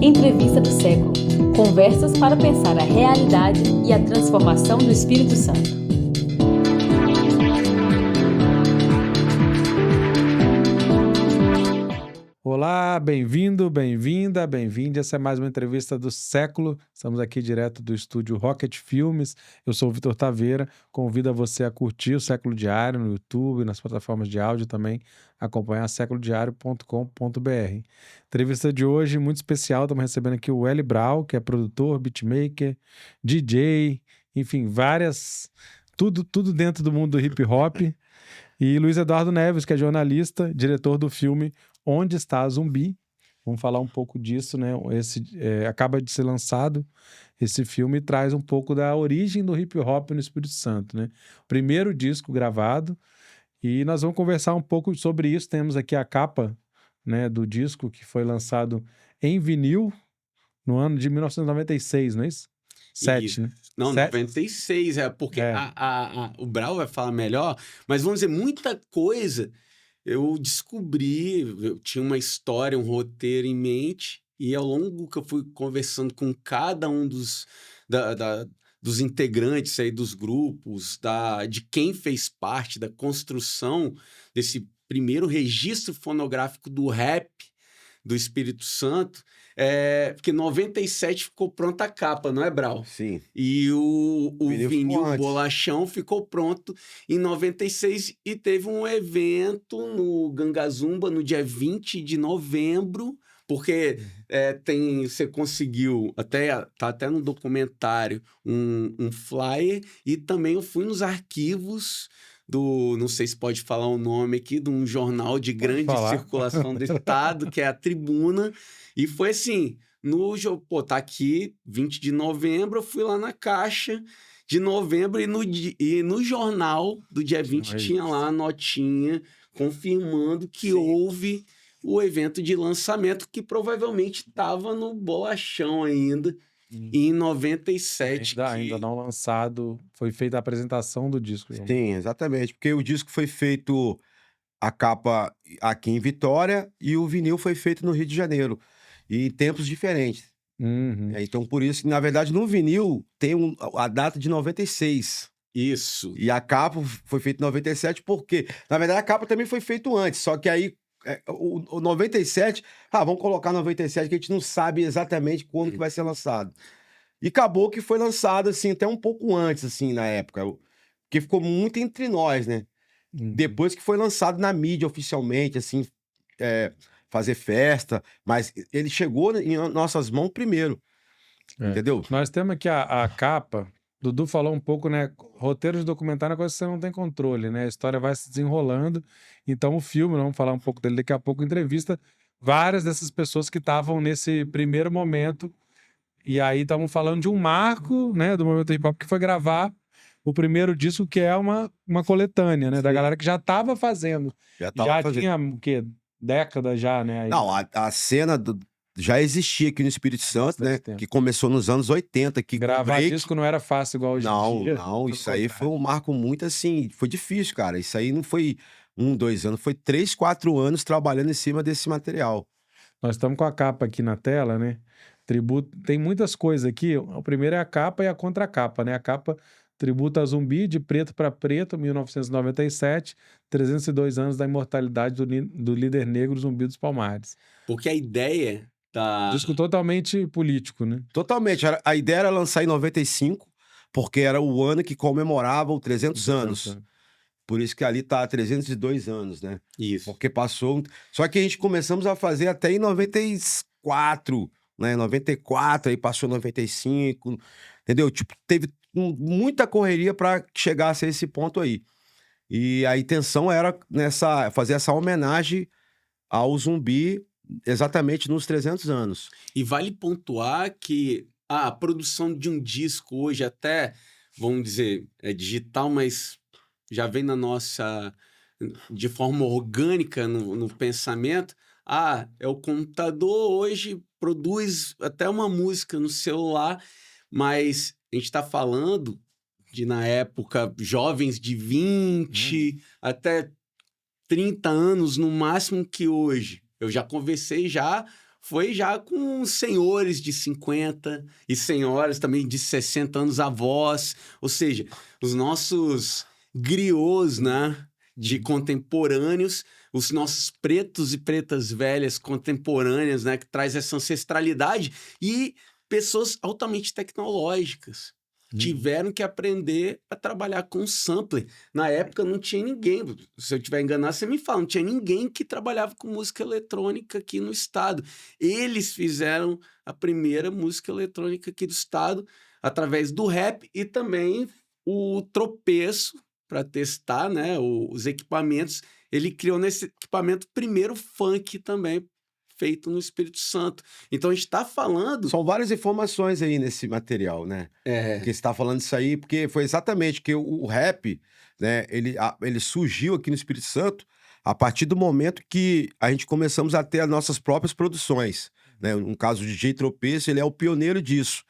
Entrevista do século. Conversas para pensar a realidade e a transformação do Espírito Santo. Olá, bem-vindo, bem-vinda, bem-vinde. Essa é mais uma entrevista do século. Estamos aqui direto do estúdio Rocket Filmes. Eu sou o Vitor Taveira. Convido a você a curtir o Século Diário no YouTube, nas plataformas de áudio também, acompanhar seculodiario.com.br. Entrevista de hoje muito especial. Estamos recebendo aqui o Eli Brau, que é produtor, beatmaker, DJ, enfim, tudo dentro do mundo do hip hop. E Luiz Eduardo Neves, que é jornalista, diretor do filme Onde Está a Zumbi. Vamos falar um pouco disso, né? Acaba de ser lançado esse filme e traz um pouco da origem do hip hop no Espírito Santo, né? Primeiro disco gravado, e nós vamos conversar um pouco sobre isso. Temos aqui a capa, né, do disco que foi lançado em vinil no ano de 1996, não é isso? Né? Não, 96, porque o Brau vai falar melhor, mas vamos dizer, muita coisa eu descobri, eu tinha uma história, um roteiro em mente, e ao longo que eu fui conversando com cada um dos integrantes aí dos grupos, de quem fez parte da construção desse primeiro registro fonográfico do rap do Espírito Santo, porque em 97 ficou pronta a capa, não é, Brau? Sim. E o vinil Bolachão ficou pronto em 96 e teve um evento no Gangazumba no dia 20 de novembro, porque você conseguiu, tá até no documentário, um flyer, e também eu fui nos arquivos não sei se pode falar o nome aqui, de um jornal de grande circulação do estado, que é a Tribuna, e foi assim, tá aqui, 20 de novembro, eu fui lá na Caixa de novembro, e no jornal do dia 20 tinha lá a notinha confirmando que houve o evento de lançamento, que provavelmente estava no Bolachão ainda, em 97. Ainda não lançado, foi feita a apresentação do disco. Sim, exatamente, porque o disco foi feito, a capa aqui em Vitória, e o vinil foi feito no Rio de Janeiro, e em tempos diferentes. Então, por isso, na verdade, no vinil tem a data de 96. Isso. E a capa foi feita em 97, porque, na verdade, a capa também foi feita antes, só que aí o 97, vamos colocar 97, que a gente não sabe exatamente quando que vai ser lançado. E acabou que foi lançado, assim, até um pouco antes, assim, na época, porque ficou muito entre nós, né? Depois que foi lançado na mídia oficialmente, assim, fazer festa, mas ele chegou em nossas mãos primeiro, entendeu? Nós temos aqui a capa. Dudu falou um pouco, né? Roteiro de documentário é uma coisa que você não tem controle, né? A história vai se desenrolando. Então, o filme, vamos falar um pouco dele daqui a pouco, entrevista várias dessas pessoas que estavam nesse primeiro momento. E aí, estamos falando de um marco, né? Do momento hip hop, que foi gravar o primeiro disco, que é uma coletânea, né? Sim. Da galera que já estava fazendo. Já tinha, o quê? Décadas já, né? Não, a cena já existia aqui no Espírito Santo, né? Tempo. Que começou nos anos 80. Que gravar disco não era fácil igual hoje em dia. Não, isso aí foi um marco muito assim, foi difícil, cara. Isso aí não foi 1, 2 anos, foi 3, 4 anos trabalhando em cima desse material. Nós estamos com a capa aqui na tela, né? Tributo, tem muitas coisas aqui. O primeiro é a capa e a contracapa, né? A capa tributa a Zumbi, de preto para preto, 1997, 302 anos da imortalidade do líder negro Zumbi dos Palmares. Porque a ideia disco totalmente político, né? Totalmente. A ideia era lançar em 95, porque era o ano que comemorava os 300 anos. Por isso que ali tá 302 anos, né? Isso. Porque passou... Só que a gente começamos a fazer até em 94, né? 94, aí passou 95, entendeu? Tipo, teve muita correria para chegar a esse ponto aí. E a intenção era fazer essa homenagem ao Zumbi exatamente nos 300 anos. E vale pontuar que a produção de um disco hoje até, vamos dizer, é digital, mas já vem de forma orgânica no pensamento. É o computador hoje, produz até uma música no celular, mas a gente está falando de, na época, jovens de 20 até 30 anos no máximo, que hoje. Eu já conversei foi já com senhores de 50 e senhoras também de 60 anos a voz, ou seja, os nossos griots, né, de contemporâneos, os nossos pretos e pretas velhas contemporâneas, né, que traz essa ancestralidade, e pessoas altamente tecnológicas. Tiveram que aprender a trabalhar com sampler. Na época não tinha ninguém, se eu estiver enganado, você me fala, não tinha ninguém que trabalhava com música eletrônica aqui no estado. Eles fizeram a primeira música eletrônica aqui do estado através do rap e também o Tropeço, para testar, né, os equipamentos. Ele criou nesse equipamento primeiro funk também, feito no Espírito Santo. Então a gente está falando... São várias informações aí nesse material, né? Que você está falando isso aí, porque foi exatamente que o rap, né, ele surgiu aqui no Espírito Santo a partir do momento que a gente começamos a ter as nossas próprias produções, né? No caso, o DJ Tropeço, ele é o pioneiro disso.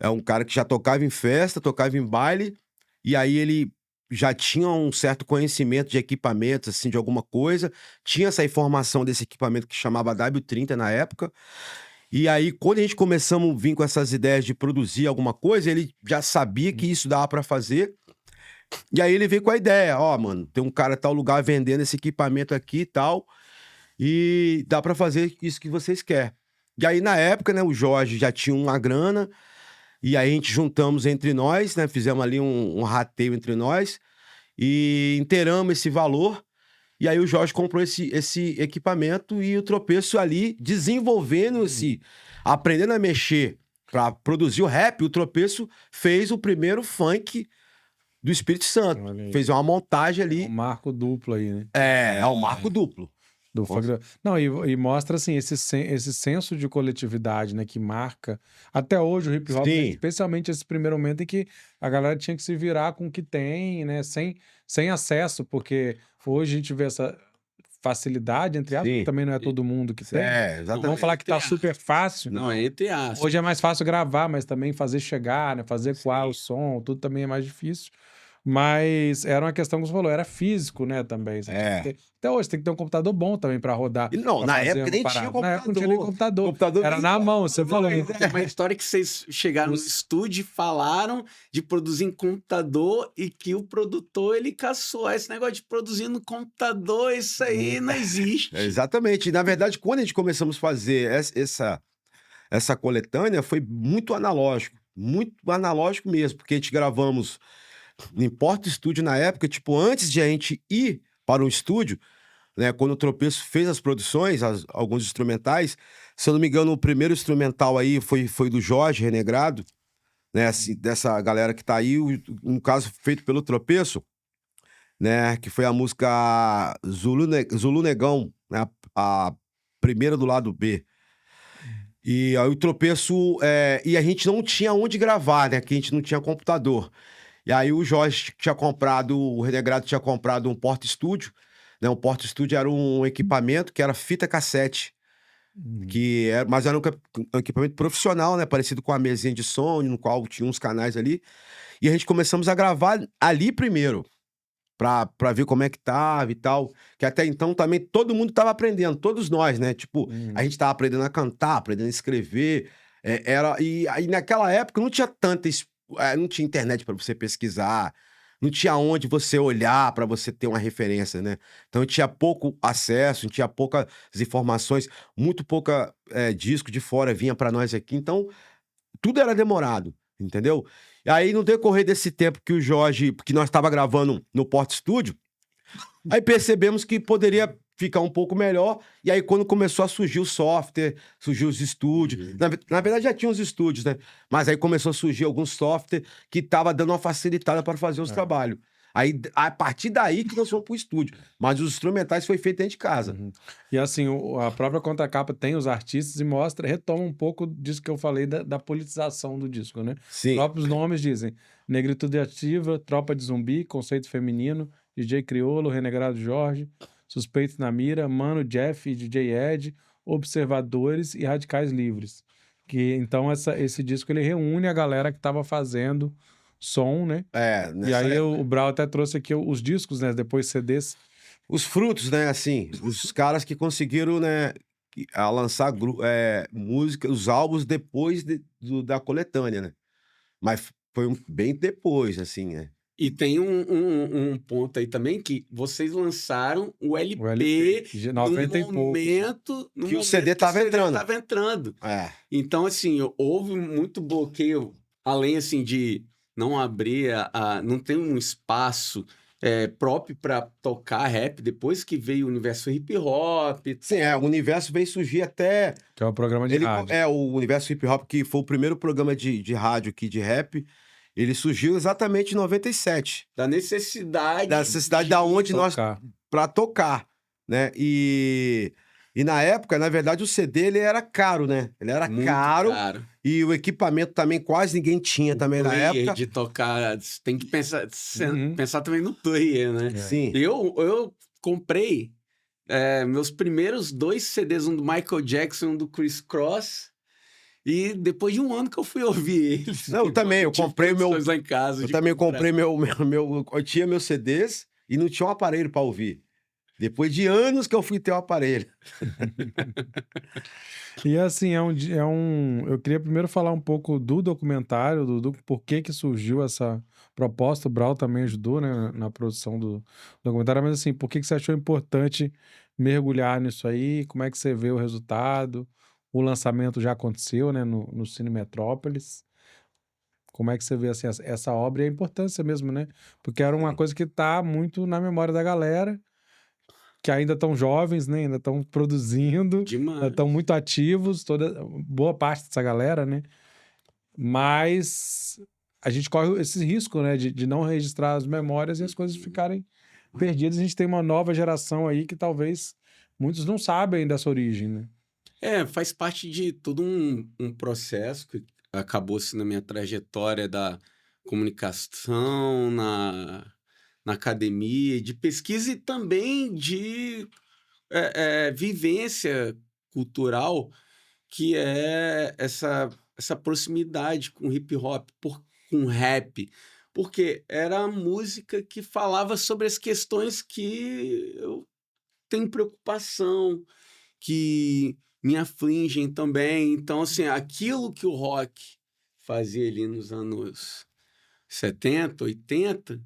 É um cara que já tocava em festa, tocava em baile, e aí ele já tinha um certo conhecimento de equipamentos, assim, de alguma coisa, tinha essa informação desse equipamento que chamava W30 na época, e aí quando a gente começamos a vir com essas ideias de produzir alguma coisa, ele já sabia que isso dava pra fazer, e aí ele veio com a ideia, ó, mano, tem um cara tal lugar vendendo esse equipamento aqui e tal, e dá pra fazer isso que vocês querem. E aí na época, né, o Jorge já tinha uma grana, e aí a gente juntamos entre nós, né? Fizemos ali um rateio entre nós e inteiramos esse valor. E aí o Jorge comprou esse equipamento e o Tropeço ali desenvolvendo aprendendo a mexer para produzir o rap. O Tropeço fez o primeiro funk do Espírito Santo. Fez uma montagem ali. Um marco duplo aí, né? É um marco duplo. Do funk. Não, e mostra assim esse senso de coletividade, né, que marca até hoje o hip hop, especialmente esse primeiro momento em que a galera tinha que se virar com o que tem, né, sem acesso, porque hoje a gente vê essa facilidade, entre aspas, também não é todo mundo que tem. Exatamente. Vamos falar que tá super fácil. Não, é entre aspas. Hoje é mais fácil gravar, mas também fazer chegar, né, fazer ecoar o som, tudo também é mais difícil. Mas era uma questão que você falou, era físico, né, também. Até hoje tem que ter um computador bom também para rodar. E não, na época nem tinha computador. Na época não tinha nem computador. Era na mão, você falou. É uma história que vocês chegaram no estúdio e falaram de produzir em computador e que o produtor, ele caçou. Esse negócio de produzir no computador, isso aí não existe. Exatamente. Na verdade, quando a gente começamos a fazer essa coletânea, foi muito analógico mesmo, porque a gente gravamos em Porta Estúdio na época, tipo, antes de a gente ir para um estúdio, né, quando o Tropeço fez as produções, alguns instrumentais, se eu não me engano, o primeiro instrumental aí foi do Jorge Renegrado, né, assim, dessa galera que tá aí, um caso feito pelo Tropeço, né, que foi a música Zulu Negão, né, a primeira do lado B. E aí o Tropeço, e a gente não tinha onde gravar, né, que a gente não tinha computador. E aí o Jorge o Renegrado tinha comprado um porta-estúdio, né? Um porta-estúdio era um equipamento que era fita cassete, mas era um equipamento profissional, né? Parecido com a mesinha de som, no qual tinha uns canais ali. E a gente começamos a gravar ali primeiro, pra ver como é que tava e tal. Que até então também todo mundo tava aprendendo, todos nós, né? Tipo, a gente tava aprendendo a cantar, aprendendo a escrever. E aí naquela época não tinha não tinha internet para você pesquisar, não tinha onde você olhar para você ter uma referência, né? Então tinha pouco acesso, tinha poucas informações, muito pouca disco de fora vinha para nós aqui, então tudo era demorado, entendeu? E aí no decorrer desse tempo que o Jorge, que nós estava gravando no Porta Estúdio, aí percebemos que poderia ficar um pouco melhor, e aí quando começou a surgir o software, surgiu os estúdios, na verdade já tinha os estúdios, né? Mas aí começou a surgir alguns software que tava dando uma facilitada para fazer os trabalhos. Aí, a partir daí que nós fomos pro estúdio. Mas os instrumentais foi feito dentro de casa. E assim, a própria contracapa tem os artistas e retoma um pouco disso que eu falei da politização do disco, né? Sim. Os próprios nomes dizem Negritude Ativa, Tropa de Zumbi, Conceito Feminino, DJ Criolo, Renegrado Jorge, Suspeitos na Mira, Mano Jeff e DJ Ed, Observadores e Radicais Livres. Então esse disco ele reúne a galera que estava fazendo som, né? E aí o Brau até trouxe aqui os discos, né? Depois CDs. Os frutos, né? Assim, os caras que conseguiram, né? a lançar música, os álbuns depois da coletânea, né? Mas foi bem depois, assim, né? E tem um ponto aí também que vocês lançaram o LP de 90 e poucos. no momento Que o CD tava entrando. Então, assim, houve muito bloqueio, além assim de não abrir, não tem um espaço próprio para tocar rap, depois que veio o universo hip hop. Sim, o universo veio surgir até... Que é um programa de rádio. O universo hip hop, que foi o primeiro programa de rádio aqui de rap, ele surgiu exatamente em 97. Da necessidade da onde tocar. nós... Pra tocar, né? E na época, na verdade, o CD, ele era caro, né? Ele era muito caro. E o equipamento também quase ninguém tinha também na época. De tocar, tem que pensar também no player, né? Sim. Eu comprei meus primeiros 2 CDs, um do Michael Jackson e um do Chris Cross. E depois de um ano que eu fui ouvir eles. Não, eu também, eu comprei lá em casa. Eu também comprei eu tinha meus CDs e não tinha um aparelho para ouvir. Depois de anos que eu fui ter um aparelho. E assim, eu queria primeiro falar um pouco do documentário, do porquê que surgiu essa proposta. O Brau também ajudou, né, na produção do documentário, mas assim, por que você achou importante mergulhar nisso aí? Como é que você vê o resultado? O lançamento já aconteceu, né, no Cine Metrópolis. Como é que você vê assim, essa obra e a importância mesmo, né? Porque era uma coisa que está muito na memória da galera, que ainda estão jovens, né? Ainda estão produzindo, estão muito ativos, boa parte dessa galera, né? Mas a gente corre esse risco, né? De não registrar as memórias e as coisas ficarem perdidas. A gente tem uma nova geração aí que talvez muitos não sabem dessa origem, né? Faz parte de todo um processo que acabou-se na minha trajetória da comunicação, na academia, de pesquisa e também de vivência cultural, que é essa proximidade com hip hop, com rap, porque era a música que falava sobre as questões que eu tenho preocupação, que me afligem também. Então, assim, aquilo que o rock fazia ali nos anos 70, 80,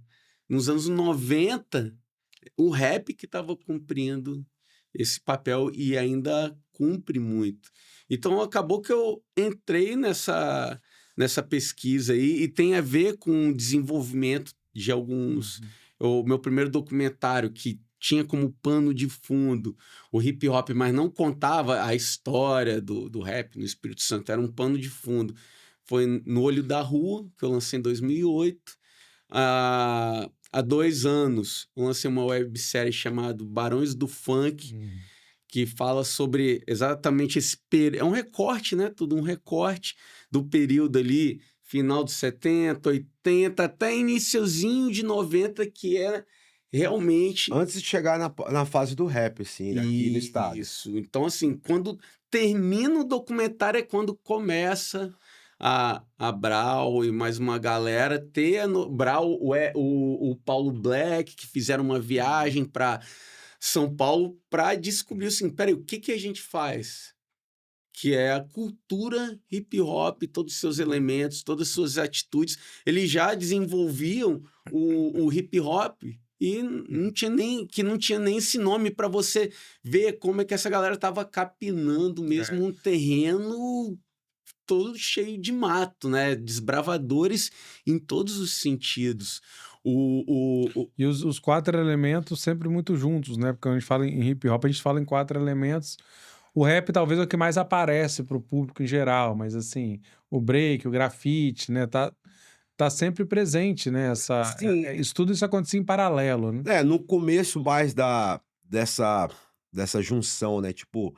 nos anos 90, o rap que estava cumprindo esse papel e ainda cumpre muito. Então, acabou que eu entrei nessa pesquisa aí e tem a ver com o desenvolvimento de alguns... O meu primeiro documentário, que tinha como pano de fundo o hip hop, mas não contava a história do rap no Espírito Santo, era um pano de fundo. Foi No Olho da Rua, que eu lancei em 2008. Há 2 anos, eu lancei uma websérie chamada Barões do Funk, que fala sobre exatamente esse período. É um recorte, né? Tudo um recorte do período ali, final dos 70, 80, até iniciozinho de 90, que é realmente... Antes de chegar na fase do rap, assim, aqui no estado. Isso. Então, assim, quando termina o documentário é quando começa a Brau e mais uma galera ter Brau, o Paulo Black, que fizeram uma viagem para São Paulo para descobrir assim, peraí, o que a gente faz? Que é a cultura hip hop, todos os seus elementos, todas as suas atitudes. Eles já desenvolviam o hip hop e não tinha nem esse nome para você ver como é que essa galera estava capinando mesmo um terreno todo cheio de mato, né? Desbravadores em todos os sentidos. E os 4 elementos sempre muito juntos, né? Porque quando a gente fala em hip hop, a gente fala em 4 elementos. O rap talvez é o que mais aparece para o público em geral, mas assim, o break, o grafite, né? Tá sempre presente, né? Tudo isso acontecia em paralelo, né? No começo mais dessa junção, né? Tipo,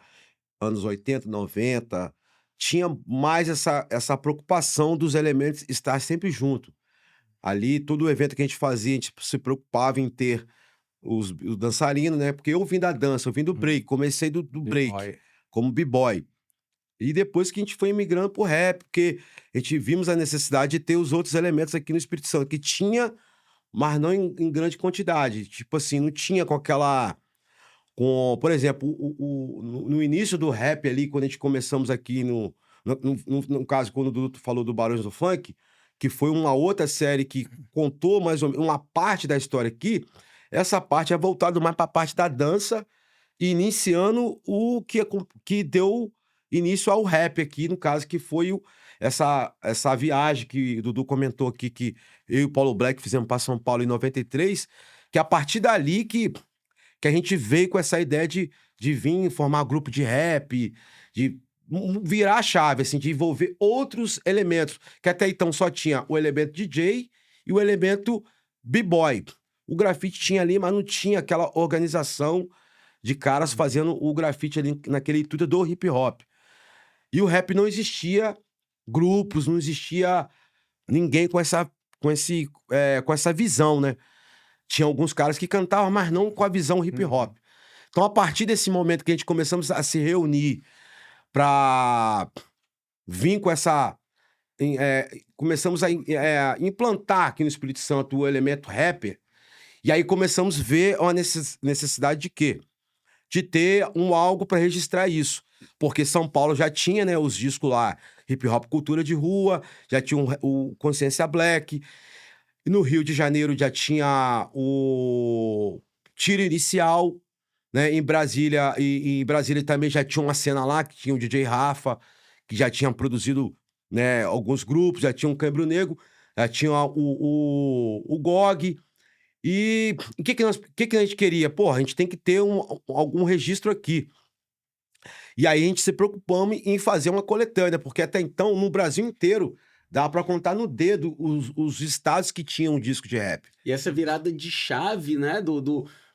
anos 80, 90, tinha mais essa preocupação dos elementos estar sempre junto. Ali, todo o evento que a gente fazia, a gente se preocupava em ter os dançarinos, né? Porque eu vim da dança, eu vim do break, comecei do break, como b-boy. E depois que a gente foi migrando pro rap, porque a gente vimos a necessidade de ter os outros elementos aqui no Espírito Santo, que tinha, mas não em grande quantidade. Tipo assim, não tinha com Por exemplo, no início do rap ali, quando a gente começamos aqui no caso, quando o Dudu falou do Barões do Funk, que foi uma outra série que contou mais ou menos uma parte da história aqui, essa parte é voltada mais para a parte da dança, iniciando o que deu início ao rap aqui, no caso, que foi essa viagem que o Dudu comentou aqui, que eu e o Paulo Black fizemos para São Paulo em 93, que a partir dali que a gente veio com essa ideia de vir formar grupo de rap, de virar a chave, assim, de envolver outros elementos, que até então só tinha o elemento DJ e o elemento b-boy. O grafite tinha ali, mas não tinha aquela organização de caras fazendo o grafite ali naquele intuito do hip hop. E o rap não existia grupos, não existia ninguém com essa visão, né? Tinha alguns caras que cantavam, mas não com a visão hip hop. Então, a partir desse momento que a gente começamos a se reunir para vir com essa... começamos a implantar aqui no Espírito Santo o elemento rapper, e aí começamos a ver uma necessidade de quê? De ter algo para registrar isso. Porque São Paulo já tinha, né, os discos lá, hip hop cultura de rua, já tinha o Consciência Black, e no Rio de Janeiro já tinha o Tiro Inicial, né? Em Brasília também já tinha uma cena lá, que tinha o DJ Rafa, que já tinha produzido, né, alguns grupos, já tinha um Cambro Negro, já tinha o GOG. E o que a gente queria? Porra, a gente tem que ter algum registro aqui. E aí a gente se preocupamos em fazer uma coletânea, porque até então, no Brasil inteiro, dá pra contar no dedo os estados que tinham um disco de rap. E essa virada de chave, né,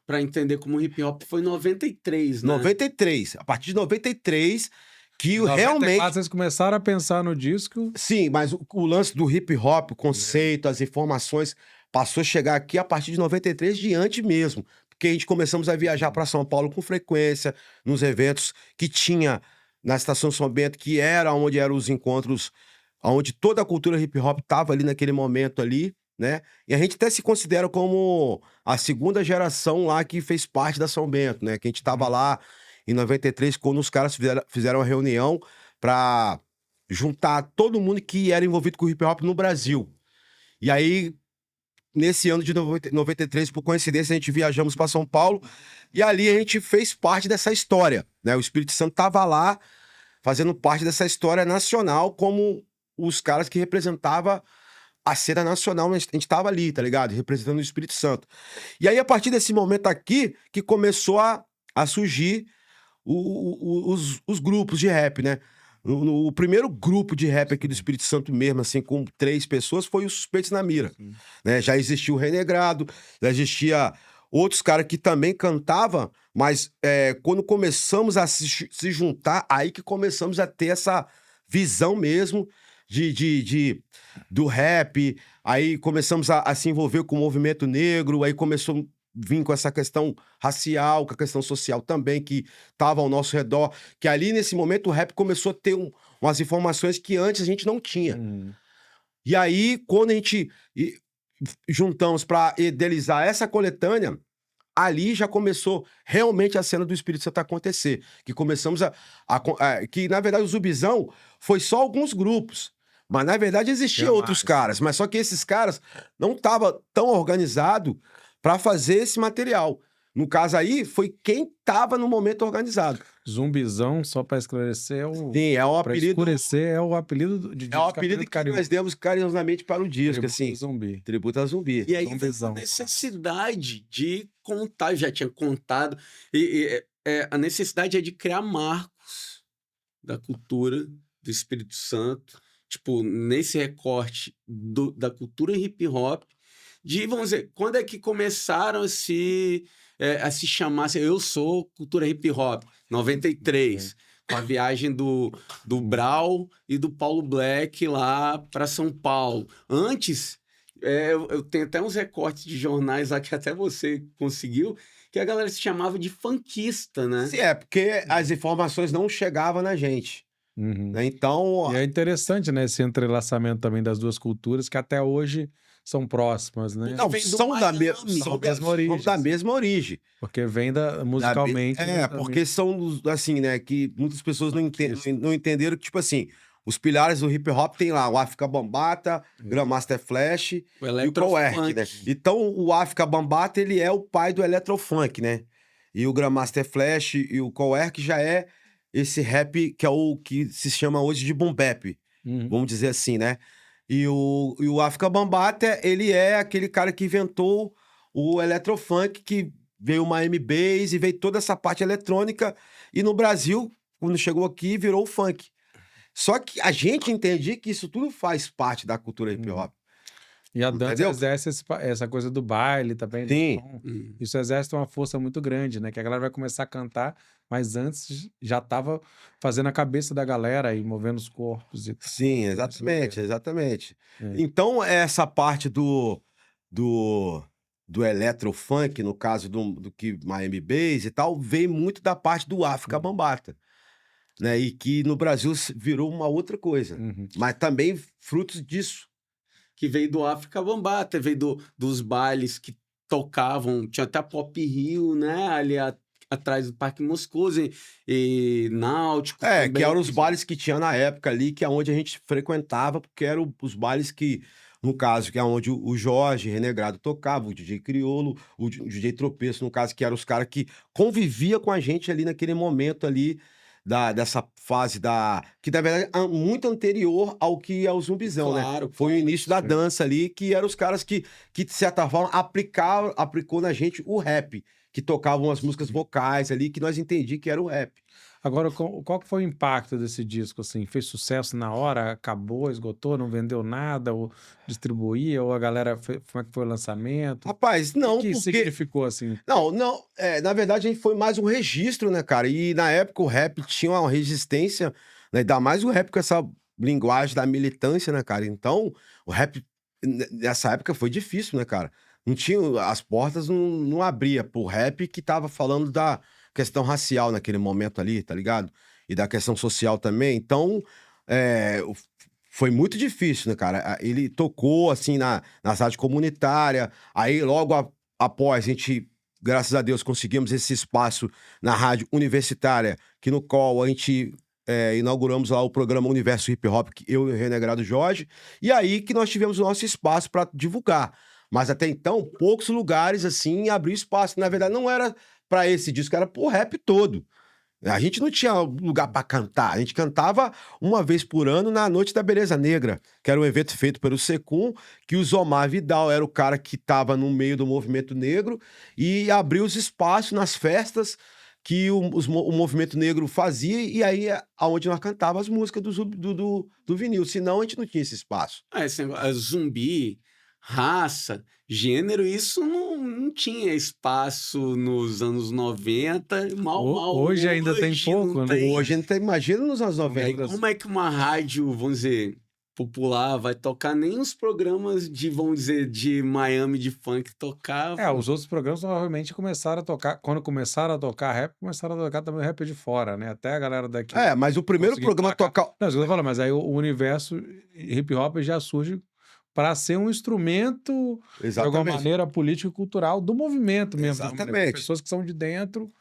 pra entender como o hip hop foi em 93, né? 93. A partir de 93, que 94, realmente... vocês começaram a pensar no disco. Sim, mas o lance do hip hop, o conceito, as informações, passou a chegar aqui a partir de 93 diante mesmo. Porque a gente começamos a viajar para São Paulo com frequência, nos eventos que tinha na Estação São Bento, que era onde eram os encontros, onde toda a cultura hip hop estava ali naquele momento ali, né? E a gente até se considera como a segunda geração lá que fez parte da São Bento, né? Que a gente estava lá em 93, quando os caras fizeram uma reunião para juntar todo mundo que era envolvido com hip hop no Brasil. E aí, nesse ano de 93, por coincidência, a gente viajamos para São Paulo e ali a gente fez parte dessa história, né? O Espírito Santo estava lá fazendo parte dessa história nacional como os caras que representavam a cena nacional. A gente estava ali, tá ligado? Representando o Espírito Santo. E aí, a partir desse momento aqui, que começou a surgir os grupos de rap, né? O primeiro grupo de rap aqui do Espírito Santo mesmo, assim, com 3 pessoas, foi o Suspeitos na Mira, né? Já existia o Renegrado, já existia outros caras que também cantavam, mas quando começamos a se juntar, aí que começamos a ter essa visão mesmo do rap, aí começamos a se envolver com o movimento negro, aí começou vir com essa questão racial, com a questão social também, que estava ao nosso redor, que ali nesse momento o rap começou a ter umas informações que antes a gente não tinha. E aí, quando a gente juntamos para idealizar essa coletânea, ali já começou realmente a cena do Espírito Santo acontecer, que começamos que na verdade o Zubizão foi só alguns grupos, mas na verdade existiam outros caras, mas só que esses caras não estavam tão organizados para fazer esse material. No caso aí, foi quem estava no momento organizado. Zumbizão, só para esclarecer, Sim, é o pra apelido... escurecer, é o apelido é o apelido que nós demos carinhosamente para o disco, assim. Zumbi. Tributo a Zumbi. E aí a necessidade de contar, já tinha contado, a necessidade é de criar marcos da cultura do Espírito Santo, tipo, nesse recorte da cultura hip hop, vamos dizer, quando é que começaram a se chamar, assim, eu sou cultura hip hop, 93, com a viagem do Brau e do Paulo Black lá para São Paulo. Antes, eu tenho até uns recortes de jornais lá que até você conseguiu, que a galera se chamava de funkista, né? Sim, porque as informações não chegavam na gente. Né? Então... E é interessante, né, esse entrelaçamento também das duas culturas, que até hoje são próximas, né? Não, são da mesma origem. Porque vem musicalmente. Porque são, assim, né, que muitas pessoas não entenderam que, tipo assim, os pilares do hip hop tem lá o África Bambaataa, Grandmaster Flash e o Coerc, né? Então, o África Bambaataa, ele é o pai do Electrofunk, né? E o Grandmaster Flash e o Coerc já é esse rap que é o que se chama hoje de boom bap, vamos dizer assim, né? E o África Bambaataa, ele é aquele cara que inventou o Electrofunk, que veio o Miami Bass e veio toda essa parte eletrônica. E no Brasil, quando chegou aqui, virou o funk. Só que a gente entende que isso tudo faz parte da cultura hip hop. E a dança exerce essa coisa do baile também. Sim. Então, isso exerce uma força muito grande, né? Que a galera vai começar a cantar, mas antes já estava fazendo a cabeça da galera e movendo os corpos. Sim, exatamente. Então, essa parte do electrofunk, no caso do que Miami Bass e tal, veio muito da parte do África Bambaataa. Né? E que no Brasil virou uma outra coisa. Mas também frutos disso. Que veio do África Bambaataa, veio dos bailes que tocavam, tinha até Pop Rio, né, ali atrás do Parque Moscoso e Náutico também. Que eram os bailes que tinha na época ali, que é onde a gente frequentava, porque eram os bailes que, no caso, que é onde o Jorge Renegrado tocava, o DJ Criolo, o DJ Tropeço, no caso, que eram os caras que convivia com a gente ali naquele momento ali, dessa fase que na verdade é muito anterior ao que é o zumbizão, claro, né? Foi o início da dança ali, que eram os caras que de certa forma aplicou na gente o rap, que tocavam as músicas vocais ali, que nós entendíamos que era o rap. Agora, qual que foi o impacto desse disco, assim? Fez sucesso na hora? Acabou, esgotou, não vendeu nada? Ou distribuía? Ou a galera... Como é que foi o lançamento? Rapaz, não, o que significou, assim? Não, na verdade, a gente foi mais um registro, né, cara? E na época o rap tinha uma resistência, né? Ainda mais o rap com essa linguagem da militância, né, cara? Então, o rap, nessa época, foi difícil, né, cara? Não tinha... As portas não abria pro rap que tava falando da questão racial naquele momento ali, tá ligado? E da questão social também. Então, foi muito difícil, né, cara? Ele tocou, assim, na rádio comunitária. Aí, logo após, a gente, graças a Deus, conseguimos esse espaço na rádio universitária, no qual a gente inauguramos lá o programa Universo Hip Hop, eu e o Renegrado Jorge. E aí que nós tivemos o nosso espaço para divulgar. Mas até então, poucos lugares, assim, abriu espaço. Na verdade, não era para esse disco, era pro rap todo. A gente não tinha lugar para cantar. A gente cantava uma vez por ano na Noite da Beleza Negra, que era um evento feito pelo Secum, que o Zomar Vidal era o cara que estava no meio do movimento negro e abriu os espaços nas festas que o movimento negro fazia, e aí é onde nós cantávamos as músicas do vinil. Senão, a gente não tinha esse espaço. Esse negócio, zumbi, raça, gênero, isso não tinha espaço nos anos 90, hoje ainda tem pouco, né? Hoje ainda tem, imagina nos anos 90. Como é que uma rádio, vamos dizer, popular vai tocar? Nem os programas vamos dizer, de Miami, de funk tocavam. Os outros programas provavelmente começaram a tocar, quando começaram a tocar rap, começaram a tocar também o rap de fora, né? Até a galera daqui... mas o primeiro programa a tocar... Não, isso que eu tô falando, mas aí o universo hip hop já surge para ser um instrumento, de alguma maneira, político e cultural do movimento mesmo. Exatamente. Pessoas que são de dentro,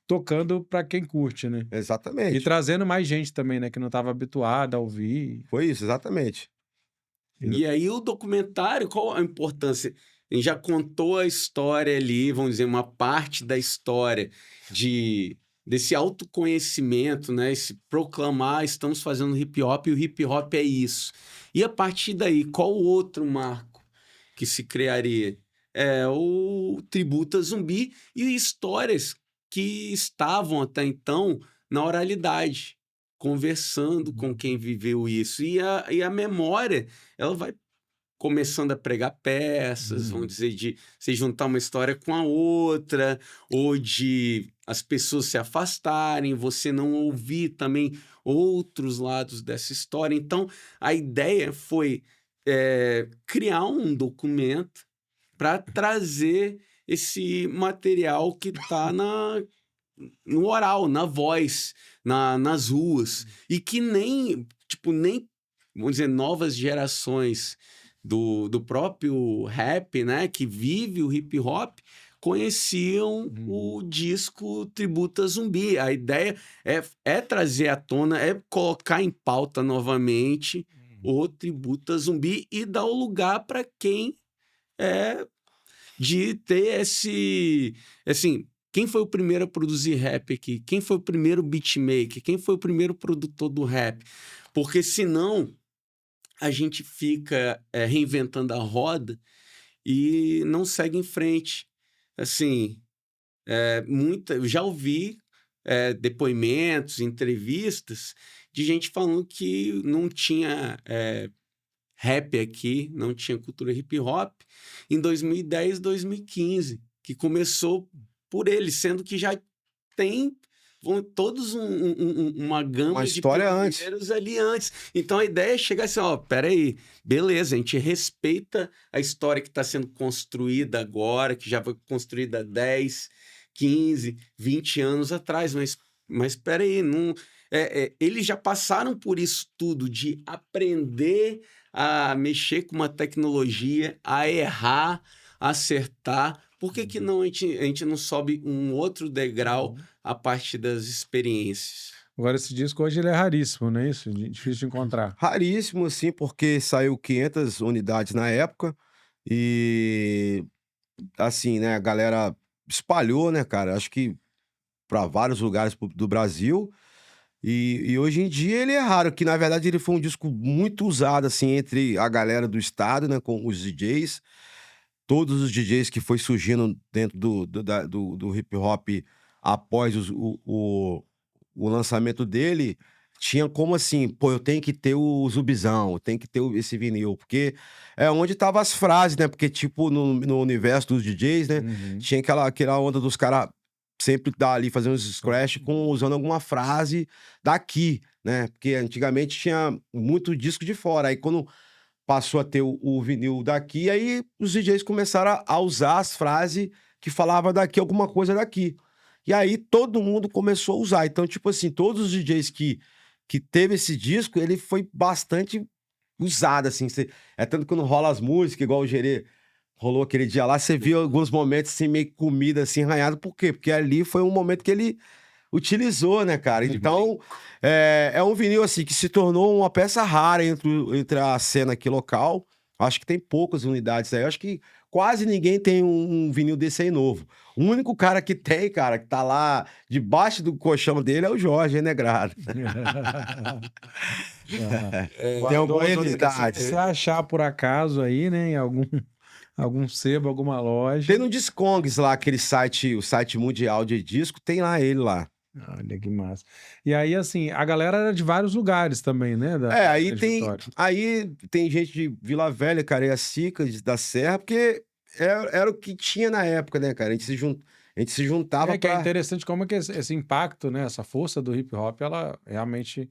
tocando para quem curte, né? Exatamente. E trazendo mais gente também, né? Que não estava habituada a ouvir. Foi isso, exatamente. E aí o documentário, qual a importância? Ele já contou a história ali, vamos dizer, uma parte da história desse autoconhecimento, né? Esse proclamar, estamos fazendo hip hop e o hip hop é isso. E a partir daí, qual o outro marco que se criaria? O Tributo a Zumbi e histórias que estavam até então na oralidade, conversando com quem viveu isso. E a memória, ela vai começando a pregar peças, vamos dizer, de se juntar uma história com a outra, ou de as pessoas se afastarem, você não ouvir também outros lados dessa história. Então, a ideia foi criar um documento para trazer esse material que está no oral, na voz, nas ruas, e que nem, vamos dizer, novas gerações do próprio rap, né, que vive o hip hop, conheciam o disco Tributa Zumbi. A ideia é trazer à tona, é colocar em pauta novamente o Tributa Zumbi e dar o lugar para quem de ter esse, assim, quem foi o primeiro a produzir rap aqui? Quem foi o primeiro beatmaker? Quem foi o primeiro produtor do rap? Porque senão a gente fica reinventando a roda e não segue em frente. Assim, eu já ouvi depoimentos, entrevistas de gente falando que não tinha rap aqui, não tinha cultura hip hop em 2010, 2015, que começou por ele, sendo que já tem todos uma gama Uma história de pioneiros ali antes. Então a ideia é chegar assim, ó, peraí, beleza, a gente respeita a história que está sendo construída agora, que já foi construída há 10, 15, 20 anos atrás, mas peraí, não, eles já passaram por isso tudo, de aprender a mexer com uma tecnologia, a errar, a acertar. Por que não a gente não sobe um outro degrau a partir das experiências? Agora, esse disco hoje ele é raríssimo, não é isso? Difícil de encontrar. Raríssimo, assim, porque saiu 500 unidades na época e, assim, né, a galera espalhou, né, cara, acho que para vários lugares do Brasil. E hoje em dia ele é raro, que na verdade ele foi um disco muito usado, assim, entre a galera do estado, né, com os DJs. Todos os DJs que foi surgindo dentro do hip hop após o lançamento dele, tinha como assim, pô, eu tenho que ter o Zubizão, eu tenho que ter esse vinil, porque é onde tava as frases, né? Porque, tipo, no universo dos DJs, né? Tinha aquela onda dos caras sempre dar ali, fazendo uns scratch usando alguma frase daqui, né? Porque antigamente tinha muito disco de fora. Aí quando passou a ter o vinil daqui, aí os DJs começaram a usar as frases que falava daqui, alguma coisa daqui. E aí todo mundo começou a usar. Então, tipo assim, todos os DJs que teve esse disco, ele foi bastante usado, assim. É tanto que quando rola as músicas, igual o Gerê rolou aquele dia lá, você viu alguns momentos assim, meio comida, assim, arranhado. Por quê? Porque ali foi um momento que ele utilizou, né, cara? Então, é um vinil, assim, que se tornou uma peça rara entre a cena aqui local. Acho que tem poucas unidades aí. Acho que quase ninguém tem um vinil desse aí novo. O único cara que tem, cara, que tá lá debaixo do colchão dele é o Jorge Negrado. Tem algumas unidades. Se achar por acaso aí, né, em algum sebo, alguma loja. Tem no Discogs lá, aquele site, o site mundial de disco, tem lá ele lá. Olha que massa. E aí, assim, a galera era de vários lugares também, né? Aí tem gente de Vila Velha, Cariacica, da Serra, porque era o que tinha na época, né, cara? A gente se juntava que é interessante como é que esse impacto, né? Essa força do hip hop, ela realmente,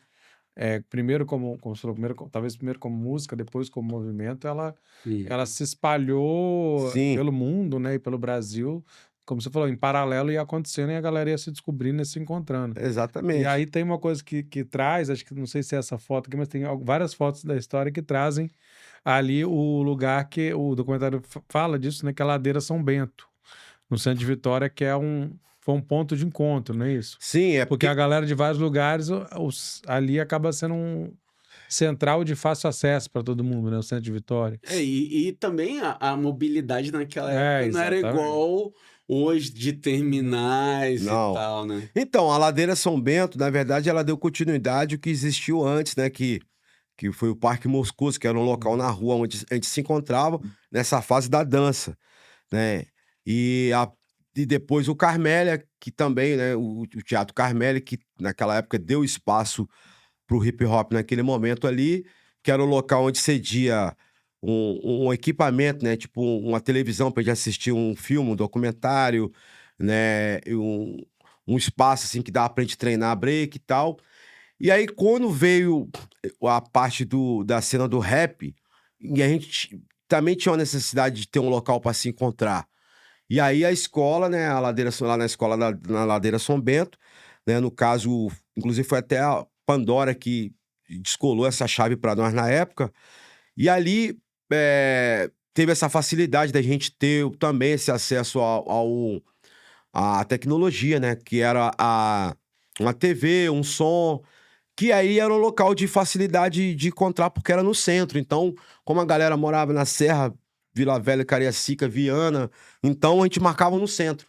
primeiro como você falou, talvez primeiro como música, depois como movimento, ela se espalhou pelo mundo, né? E pelo Brasil. Como você falou, em paralelo ia acontecendo e a galera ia se descobrindo e se encontrando. Exatamente. E aí tem uma coisa que traz, acho que não sei se é essa foto aqui, mas tem várias fotos da história que trazem ali o lugar que o documentário fala disso, né? Que é a Ladeira São Bento, no centro de Vitória, que foi um ponto de encontro, não é isso? Sim, porque a galera de vários lugares ali acaba sendo um central de fácil acesso para todo mundo, né? O centro de Vitória. E também a mobilidade naquela época não era igual hoje de terminais e tal, né? Então, a Ladeira São Bento, na verdade, ela deu continuidade ao que existiu antes, né? Que foi o Parque Moscoso, que era um local na rua onde a gente se encontrava nessa fase da dança, né? E depois o Carmélia, que também, né? O Teatro Carmélia, que naquela época deu espaço pro hip hop naquele momento ali, que era o local onde cedia um equipamento, né? Tipo uma televisão pra gente assistir um filme, um documentário, né? Um espaço assim que dava pra gente treinar break e tal. E aí, quando veio a parte da cena do rap, e a gente também tinha uma necessidade de ter um local para se encontrar. E aí a escola, né, lá na escola na Ladeira São Bento, né, no caso, inclusive foi até a Pandora que descolou essa chave para nós na época. E ali teve essa facilidade da gente ter também esse acesso à tecnologia, né? Que era uma TV, um som, que aí era um local de facilidade de encontrar, porque era no centro. Então, como a galera morava na Serra, Vila Velha, Cariacica, Viana, então a gente marcava no centro.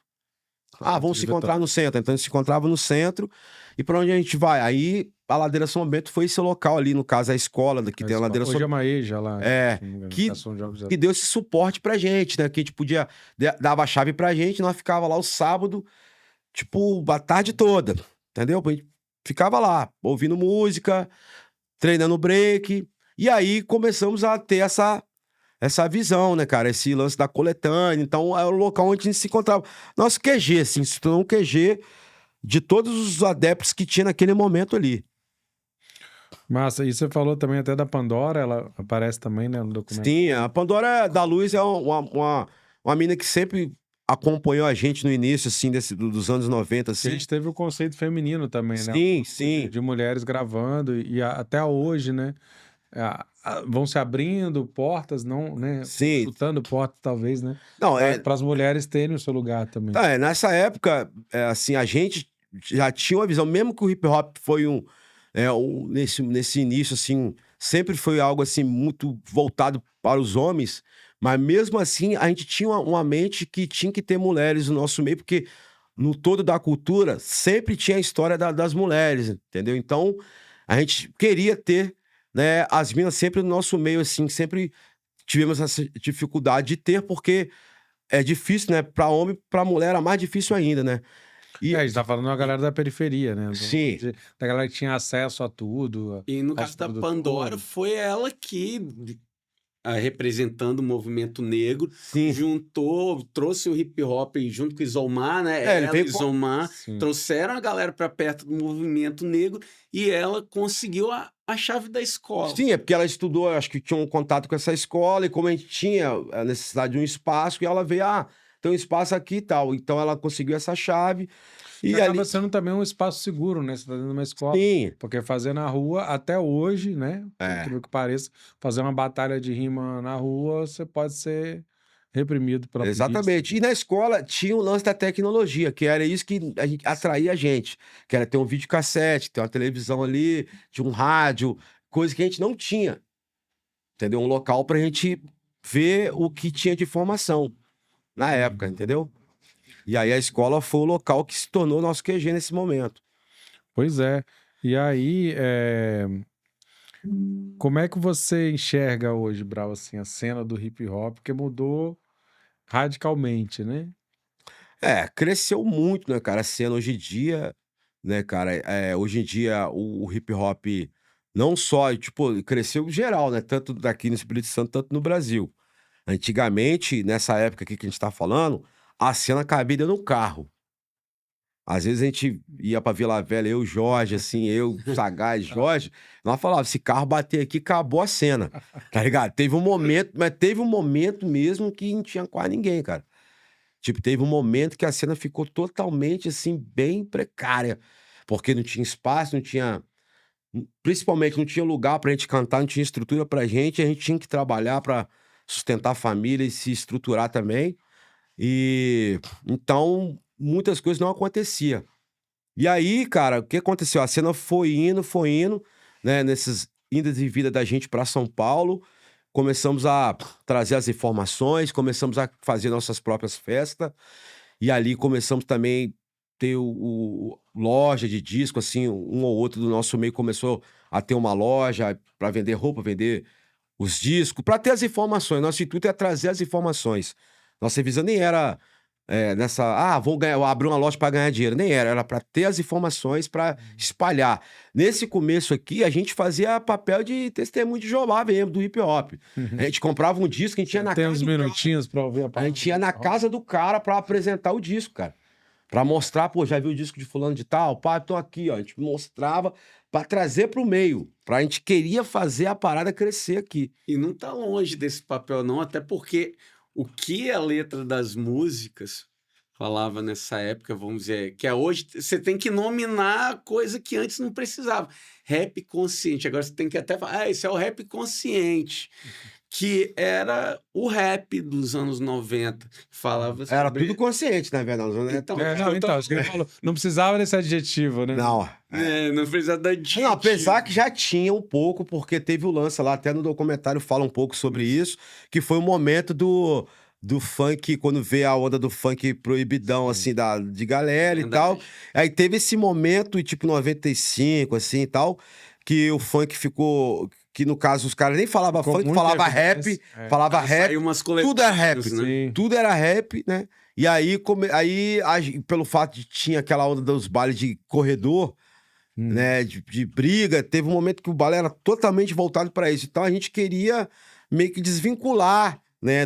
Vamos se encontrar no centro. Então a gente se encontrava no centro. E pra onde a gente vai? Aí a Ladeira São Bento foi esse local ali, no caso a escola, que tem a Ladeira São Bento. Hoje é Maeja lá. Que deu esse suporte pra gente, né? Que a gente podia, dava a chave pra gente, nós ficava lá o sábado, tipo, a tarde toda, entendeu? A gente ficava lá, ouvindo música, treinando break. E aí começamos a ter essa visão, né, cara? Esse lance da coletânea. Então, é o local onde a gente se encontrava. Nosso QG, assim, se tornou um QG de todos os adeptos que tinha naquele momento ali. Massa. E você falou também até da Pandora, ela aparece também, né, no documento. Sim, a Pandora da Luz é uma mina que sempre acompanhou a gente no início, assim, dos anos 90, assim. A gente teve o conceito feminino também, né? Sim. De mulheres gravando e até hoje, né? Vão se abrindo portas, não, né? Sim. Chutando portas, talvez, né? Não, para as mulheres terem o seu lugar também. Nessa época, assim, a gente já tinha uma visão, mesmo que o hip hop foi nesse início, assim, sempre foi algo, assim, muito voltado para os homens, mas mesmo assim, a gente tinha uma mente que tinha que ter mulheres no nosso meio, porque no todo da cultura sempre tinha a história das mulheres, entendeu? Então, a gente queria ter, né, as minas sempre no nosso meio, assim, sempre tivemos essa dificuldade de ter, porque é difícil, né? Para homem, para mulher era mais difícil ainda, né? A gente tá falando da galera da periferia, né? Sim. Da galera que tinha acesso a tudo. E no caso da Pandora, foi ela que, representando o movimento negro, trouxe o hip hop junto com o Isolmar, né? Ela e o Isolmar trouxeram a galera para perto do movimento negro e ela conseguiu a chave da escola. Sim, é porque ela estudou, acho que tinha um contato com essa escola, e como a gente tinha a necessidade de um espaço, e ela veio, tem um espaço aqui e tal. Então ela conseguiu essa chave. E acaba sendo também um espaço seguro, né? Você tá dentro de uma escola. Sim. Porque fazer na rua, até hoje, né? Por que pareça, fazer uma batalha de rima na rua, você pode ser reprimido pela polícia. Exatamente. E na escola tinha o lance da tecnologia, que era isso que atraía a gente. Que era ter um videocassete, ter uma televisão ali, tinha um rádio, coisa que a gente não tinha. Entendeu? Um local pra gente ver o que tinha de informação na época, entendeu? E aí a escola foi o local que se tornou nosso QG nesse momento. Pois é. E aí, como é que você enxerga hoje, Brau, assim, a cena do hip hop? Porque mudou radicalmente, né? Cresceu muito, né, cara? A cena hoje em dia, né, cara? Hoje em dia o hip hop não só, tipo, cresceu geral, né? Tanto daqui no Espírito Santo, tanto no Brasil. Antigamente, nessa época aqui que a gente tá falando, a cena cabia dentro do carro. Às vezes a gente ia pra Vila Velha, eu, Jorge, assim, Sagaz, Jorge, nós falávamos, se carro bater aqui, acabou a cena, tá ligado? Teve um momento mesmo que não tinha quase ninguém, cara. Tipo, teve um momento que a cena ficou totalmente, assim, bem precária, porque não tinha espaço, principalmente não tinha lugar pra gente cantar, não tinha estrutura pra gente, a gente tinha que trabalhar pra sustentar a família e se estruturar também. E então muitas coisas não aconteciam. E aí, cara, o que aconteceu? A cena foi indo, né? Nessas indas e vindas da gente para São Paulo, começamos a trazer as informações, começamos a fazer nossas próprias festas, e ali começamos também ter loja de disco, assim, um ou outro do nosso meio começou a ter uma loja para vender roupa, vender os discos, para ter as informações. Nosso intuito é trazer as informações. Nossa visão nem era vou abrir uma loja para ganhar dinheiro. Nem era para ter as informações, para espalhar. Nesse começo aqui, a gente fazia papel de testemunho de Jeová mesmo, do hip hop. A gente comprava um disco, a gente ia na Tem casa uns do minutinhos para ouvir a cara. A gente ia na casa do cara para apresentar o disco, cara. Para mostrar, já viu o disco de fulano de tal? Pá, tô aqui, ó. A gente mostrava para trazer pro meio. A gente queria fazer a parada crescer aqui. E não tá longe desse papel, não, até porque o que a letra das músicas falava nessa época, vamos dizer, que hoje você tem que nominar coisa que antes não precisava. Rap consciente. Agora você tem que até falar, esse é o rap consciente. que era o rap dos anos 90. Falava Era sobre... tudo consciente, na verdade. Né? Então, Isso que ele falou. Não precisava desse adjetivo, né? Não. não precisa dar Não, apesar que já tinha um pouco, porque teve o lance lá, até no documentário fala um pouco sobre isso, que foi o momento do funk, quando veio a onda do funk proibidão, assim, de galera e tal. Aí teve esse momento, tipo, 95, assim, e tal, que o funk ficou... Que, no caso, os caras nem falavam funk, falava rap, falava rap, tudo era rap, né? Tudo era rap, né? E aí, pelo fato de tinha aquela onda dos bailes de corredor, né, de briga, teve um momento que o balé era totalmente voltado para isso. Então a gente queria meio que desvincular, né,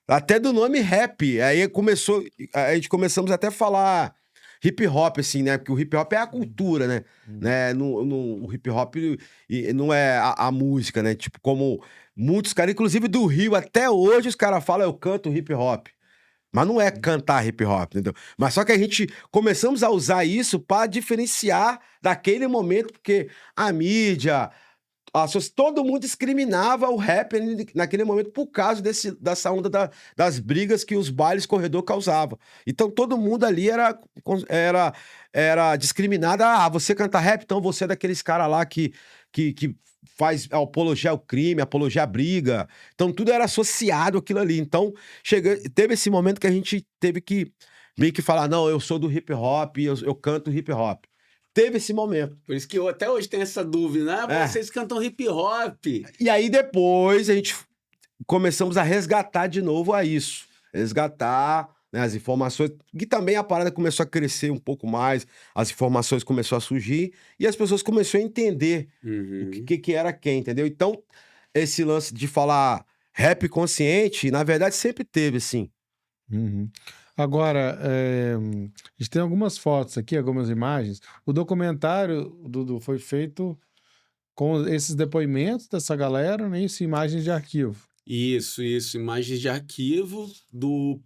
até do nome rap. Aí a gente começamos até a falar hip hop, assim, né, porque o hip hop é a cultura, né, o hip hop não é a música, né, tipo, como muitos caras, inclusive do Rio, até hoje os caras falam, eu canto hip hop. Mas não é cantar hip hop, entendeu? Mas só que a gente começamos a usar isso para diferenciar daquele momento, porque a mídia, todo mundo discriminava o rap naquele momento por causa dessa onda das brigas que os bailes corredor causavam. Então todo mundo ali era discriminado. Ah, você canta rap, então você é daqueles caras lá que faz apologia ao crime, apologia à briga. Então, tudo era associado àquilo ali. Então, teve esse momento que a gente teve que meio que falar, não, eu sou do hip hop, eu canto hip hop. Teve esse momento. Por isso que eu até hoje tenho essa dúvida, né? Vocês cantam hip hop. E aí, depois, a gente começamos a resgatar de novo isso. Resgatar... né, as informações, que também a parada começou a crescer um pouco mais, as informações começaram a surgir e as pessoas começaram a entender o que era quem, entendeu? Então, esse lance de falar rap consciente, na verdade, sempre teve, assim. Agora, a gente tem algumas fotos aqui, algumas imagens. O documentário, Dudu, foi feito com esses depoimentos dessa galera, né? Isso, imagens de arquivo. Isso. Imagens de arquivo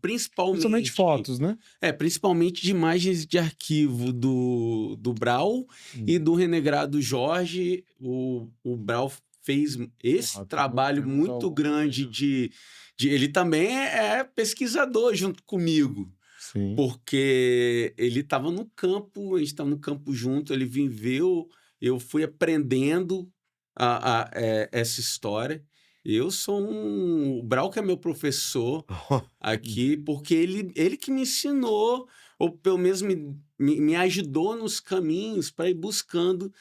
Principalmente fotos, né? Principalmente de imagens de arquivo do Brau e do Renegrado Jorge. O Brau fez esse trabalho muito grande ele também é pesquisador junto comigo. Sim. Porque ele estava no campo, a gente estava no campo junto, ele viveu, eu fui aprendendo essa história. Eu sou o Brau, que é meu professor aqui, porque ele que me ensinou, ou pelo menos me ajudou nos caminhos para ir buscando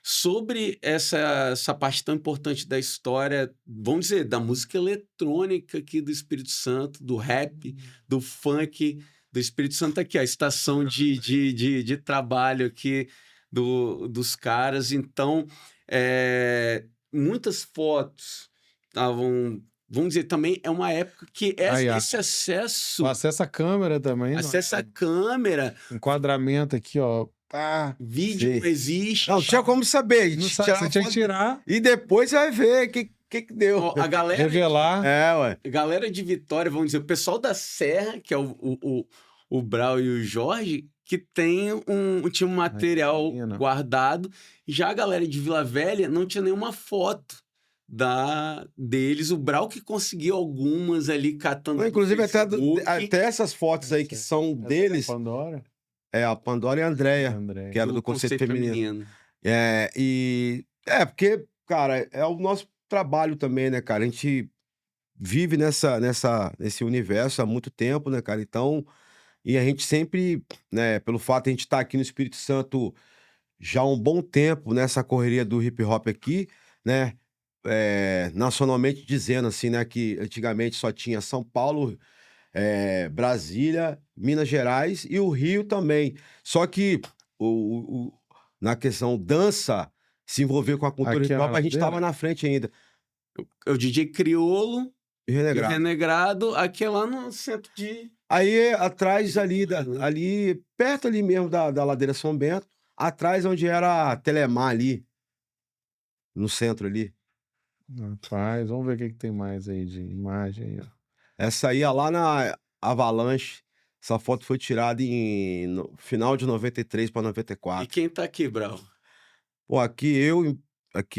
sobre essa parte tão importante da história, vamos dizer, da música eletrônica aqui do Espírito Santo, do rap, do funk do Espírito Santo aqui, a estação de trabalho aqui dos caras. Então, muitas fotos estavam... Vamos dizer, também é uma época que esse acesso... O acesso à câmera também. Acesso à câmera. Enquadramento aqui, ó. Vídeo existe. Não tinha como saber. Você tinha que tirar. E depois você vai ver o que deu. A galera... Revelar. Ué. Galera de Vitória, vamos dizer, o pessoal da Serra, que é o Brau e o Jorge, que tinha um material guardado. Já a galera de Vila Velha não tinha nenhuma foto deles. O Brau que conseguiu algumas ali catando. Não, inclusive, até essas fotos aí que são deles. Pandora. A Pandora e a Andréia, que era do Conceito Feminino. Porque, cara, é o nosso trabalho também, né, cara? A gente vive nesse universo há muito tempo, né, cara? Então, e a gente sempre, né, pelo fato de a gente estar aqui no Espírito Santo já há um bom tempo, nessa correria do hip hop aqui, né? Nacionalmente dizendo assim, né, que antigamente só tinha São Paulo, Brasília, Minas Gerais e o Rio também. Só que na questão dança, se envolver com a cultura hip hop, a gente estava na frente ainda. O DJ Criolo e o Renegrado, aqui é lá no centro de... Aí, atrás ali, perto ali mesmo da Ladeira São Bento, atrás onde era a Telemar ali, no centro ali. Rapaz, vamos ver o que tem mais aí de imagem aí, ó. Essa aí é lá na Avalanche. Essa foto foi tirada no final de 93 para 94. E quem tá aqui, Brau? Pô, aqui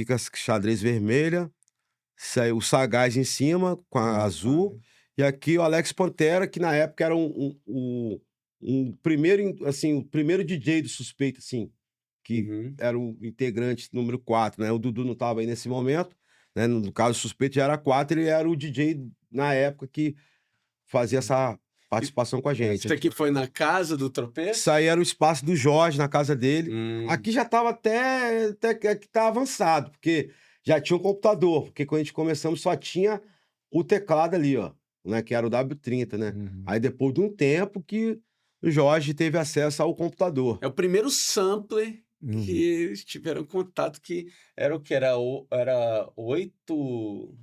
com essa xadrez vermelha. Saiu o Sagaz em cima, com a azul. E aqui o Alex Pantera, que na época era um primeiro, assim, o primeiro DJ do Suspeito, assim, que era o integrante número 4, né? O Dudu não estava aí nesse momento, né? No caso, o Suspeito já era 4, ele era o DJ na época que fazia essa participação com a gente. Isso aqui foi na casa do Tropeço? Isso aí era o espaço do Jorge, na casa dele. Aqui já estava até que tá avançado, porque já tinha um computador, porque quando a gente começamos só tinha o teclado ali, ó, né? Que era o W30, né? Aí depois de um tempo que o Jorge teve acesso ao computador. É o primeiro sampler que eles tiveram contato, que era o que? Era 8...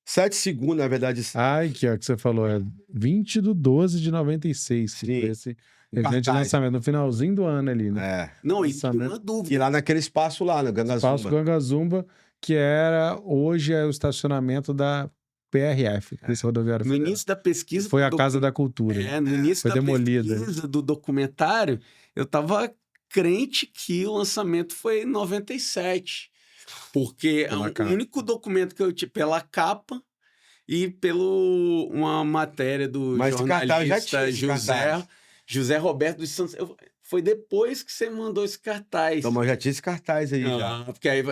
7 segundos, na verdade. Ai, que você falou, é 20/12/96. Sim. Esse evento de lançamento, no finalzinho do ano ali, né? É. Não, e tinha uma dúvida. E lá naquele espaço lá, no Gangazumba. Espaço Gangazumba, que hoje é o estacionamento da PRF, Polícia Rodoviária No Federal. início da pesquisa... Foi a Casa da Cultura. No início foi da demolida. pesquisa do documentário, eu tava crente que o lançamento foi em 97. Porque o único documento que eu tinha pela capa e pelo uma matéria do jornalista José Roberto dos Santos. Foi depois que você mandou esse cartaz. Então, mas já tinha esse cartaz aí, já. Porque aí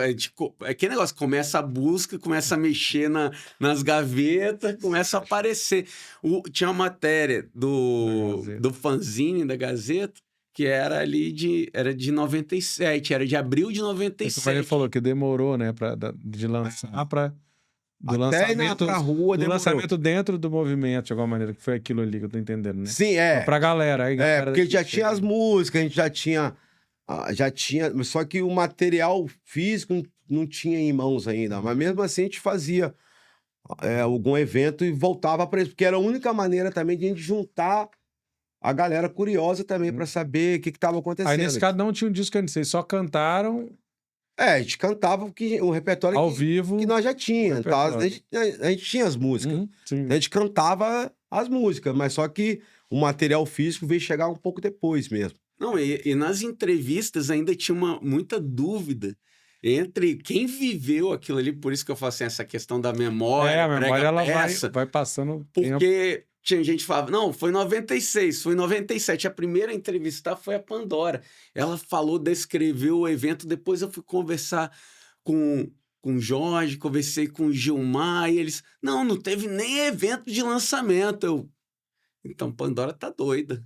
aquele negócio, começa a busca, começa a mexer nas gavetas, começa a aparecer. Tinha uma matéria do fanzine da Gazeta, que era ali de 97, era de abril de 97. Como ele falou, que demorou, né, de lançar para... Do lançamento dentro do movimento, de alguma maneira, que foi aquilo ali que eu tô entendendo, né? Sim, Pra galera. Aí, porque já tinha as músicas, a gente já tinha, só que o material físico não tinha em mãos ainda, mas mesmo assim a gente fazia algum evento e voltava para isso, porque era a única maneira também de a gente juntar a galera curiosa também para saber o que estava acontecendo. Aí nesse caso não tinha um disco antes, vocês só cantaram... a gente cantava o repertório ao vivo, que nós já tínhamos. Tá? A gente tinha as músicas. A gente cantava as músicas, mas só que o material físico veio chegar um pouco depois mesmo. Não, e nas entrevistas ainda tinha muita dúvida entre quem viveu aquilo ali, por isso que eu faço assim, essa questão da memória. A memória ela vai passando porque tinha gente que falava, não, foi 96, foi 97. A primeira a entrevistar foi a Pandora. Ela descreveu o evento, depois eu fui conversar com o Jorge, conversei com o Gilmar, e eles, não teve nem evento de lançamento. Então Pandora tá doida.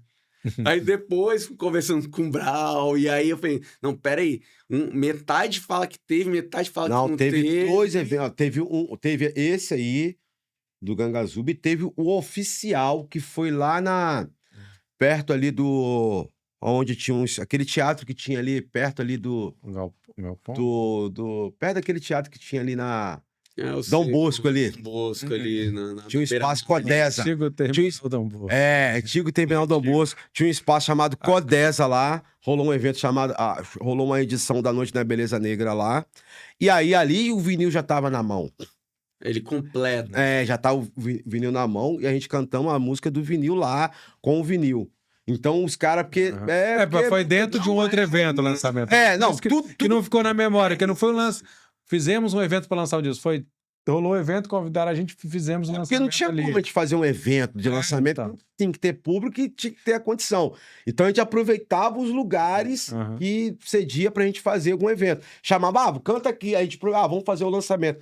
Aí depois, conversando com o Brau, e aí eu falei, não, peraí, metade fala que teve, metade fala que não teve. Teve 2 eventos, teve esse aí, do Gangazumba, e teve o oficial, que foi lá perto ali onde tinha aquele teatro que tinha ali, perto ali do perto daquele teatro que tinha ali na... Dom Bosco ali. Tinha um espaço Codesa. Antigo terminal Dom Bosco. Antigo terminal Dom Bosco. Tinha um espaço chamado Codesa lá. Rolou um evento chamado... rolou uma edição da Noite da Beleza Negra lá. E aí, ali, o vinil já tava na mão. Ele completo. Já tá o vinil na mão. E a gente cantamos a música do vinil lá, com o vinil. Então, os caras... Porque foi dentro de um outro evento o lançamento. Que não ficou na memória, que não foi o lance... Fizemos um evento para lançar o disco. Rolou o evento, convidaram a gente, fizemos um lançamento. Porque não tinha como a gente fazer um evento de lançamento, então. Tinha que ter público e tinha que ter a condição. Então a gente aproveitava os lugares que cedia pra gente fazer algum evento. Chamava, canta aqui, a gente, vamos fazer o lançamento.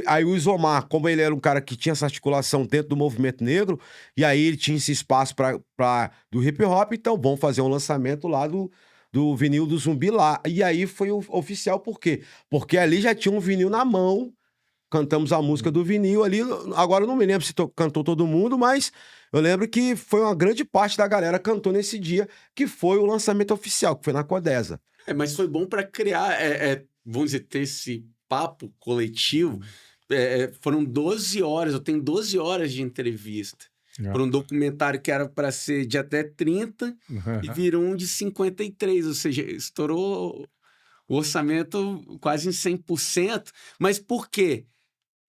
Aí o Isomar, como ele era um cara que tinha essa articulação dentro do movimento negro, e aí ele tinha esse espaço do hip hop, então vamos fazer um lançamento lá do vinil do Zumbi lá. E aí foi o oficial, por quê? Porque ali já tinha um vinil na mão, cantamos a música do vinil ali. Agora eu não me lembro se cantou todo mundo, mas eu lembro que foi uma grande parte da galera cantou nesse dia, que foi o lançamento oficial, que foi na Codesa. Mas foi bom para criar, vamos dizer, ter esse papo coletivo. Foram 12 horas, eu tenho 12 horas de entrevista. Por um documentário que era para ser de até 30 e virou um de 53, ou seja, estourou o orçamento quase em 100%. Mas por quê?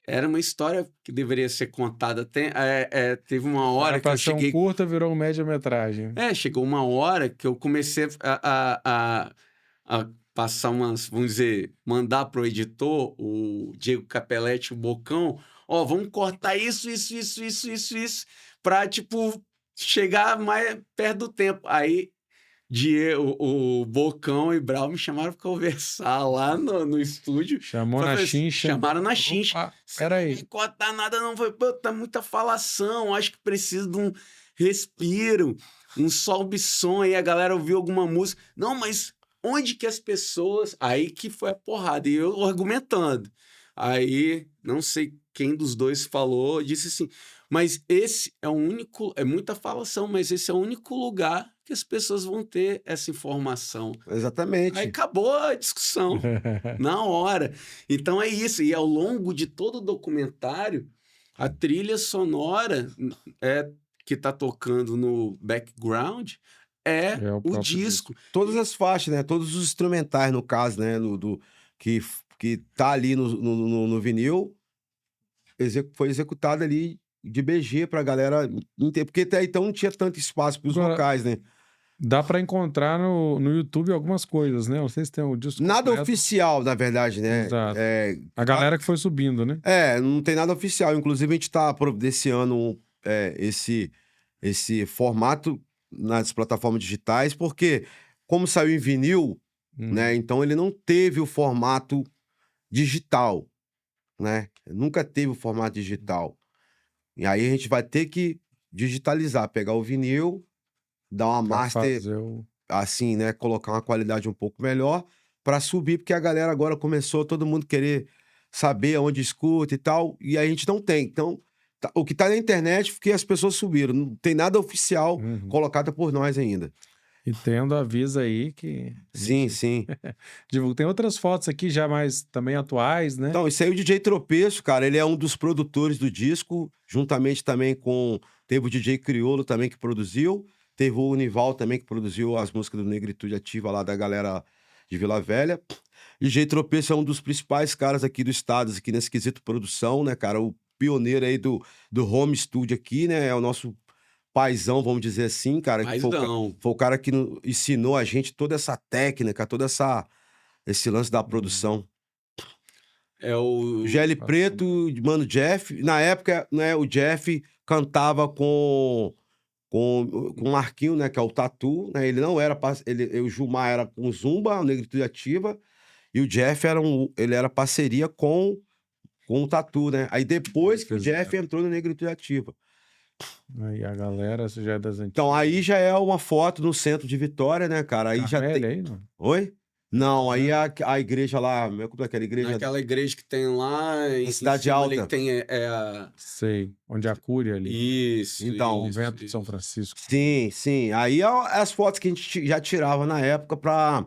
Era uma história que deveria ser contada. Teve uma hora que eu cheguei... curta, virou um média-metragem. Chegou uma hora que eu comecei a passar umas, vamos dizer, mandar pro editor, o Diego Capelletti, o Bocão, ó, vamos cortar isso, pra, tipo, chegar mais perto do tempo. Aí, o Bocão e Brau me chamaram pra conversar lá no estúdio. Chamou na chincha. Chamaram na chincha. Peraí. Não vai cortar nada, não. Foi, pô, tá muita falação. Acho que precisa de um respiro, um sobe-som. Aí a galera ouviu alguma música. Não, mas onde que as pessoas... Aí que foi a porrada. E eu argumentando. Aí, não sei quem dos dois falou, disse assim, mas esse é o único... É muita falação, mas esse é o único lugar que as pessoas vão ter essa informação. Exatamente. Aí acabou a discussão, na hora. Então é isso. E ao longo de todo o documentário, a trilha sonora que está tocando no background é o disco. Todas as faixas, né? Todos os instrumentais, no caso, né? Que tá ali no vinil, foi executado ali de BG pra galera entender. Porque até então não tinha tanto espaço pros vocais, né? Dá pra encontrar no YouTube algumas coisas, né? Não sei se tem o disco nada completo. Oficial, na verdade, né? Exato. A galera que foi subindo, né? Não tem nada oficial. Inclusive, a gente tá providenciando esse formato nas plataformas digitais, porque como saiu em vinil, né? Então ele não teve o formato digital, né? Nunca teve o formato digital. E aí a gente vai ter que digitalizar, pegar o vinil, dar uma master, assim, né? Colocar uma qualidade um pouco melhor para subir, porque a galera agora começou, todo mundo querer saber onde escuta e tal, e a gente não tem. Então, o que tá na internet, porque as pessoas subiram. Não tem nada oficial colocado por nós ainda. E tendo aviso aí que... Sim, sim. Tem outras fotos aqui já mais também atuais, né? Então, isso aí é o DJ Tropeço, cara. Ele é um dos produtores do disco, juntamente também com... Teve o DJ Criolo também que produziu. Teve o Unival também que produziu as músicas do Negritude Ativa lá da galera de Vila Velha. E DJ Tropeço é um dos principais caras aqui do estado, aqui nesse quesito produção, né, cara? O pioneiro aí do home studio aqui, né? É o nosso paizão, vamos dizer assim, cara. Foi o cara que ensinou a gente toda essa técnica, esse lance da produção. É o... GL Preto, mano, Jeff. Na época, né, o Jeff cantava com o Marquinho, né, que é o Tatu, né? Ele não era... o Gilmar era com Zumba, o Negritude Ativa, e o Jeff ele era parceria com o Tatu, né? Aí depois que o Jeff entrou no Negritude Ativa. Aí a galera, essa já é das antigas. Então, aí já é uma foto no centro de Vitória, né, cara? Aí já tem... aí, não? Oi? Não, aí a igreja lá... Como é aquela igreja? Naquela igreja que tem lá... Em Cidade Alta. Ali tem Sei, onde a Cúria ali. Isso. Então, Convento de São Francisco. Sim, sim. Aí as fotos que a gente já tirava na época pra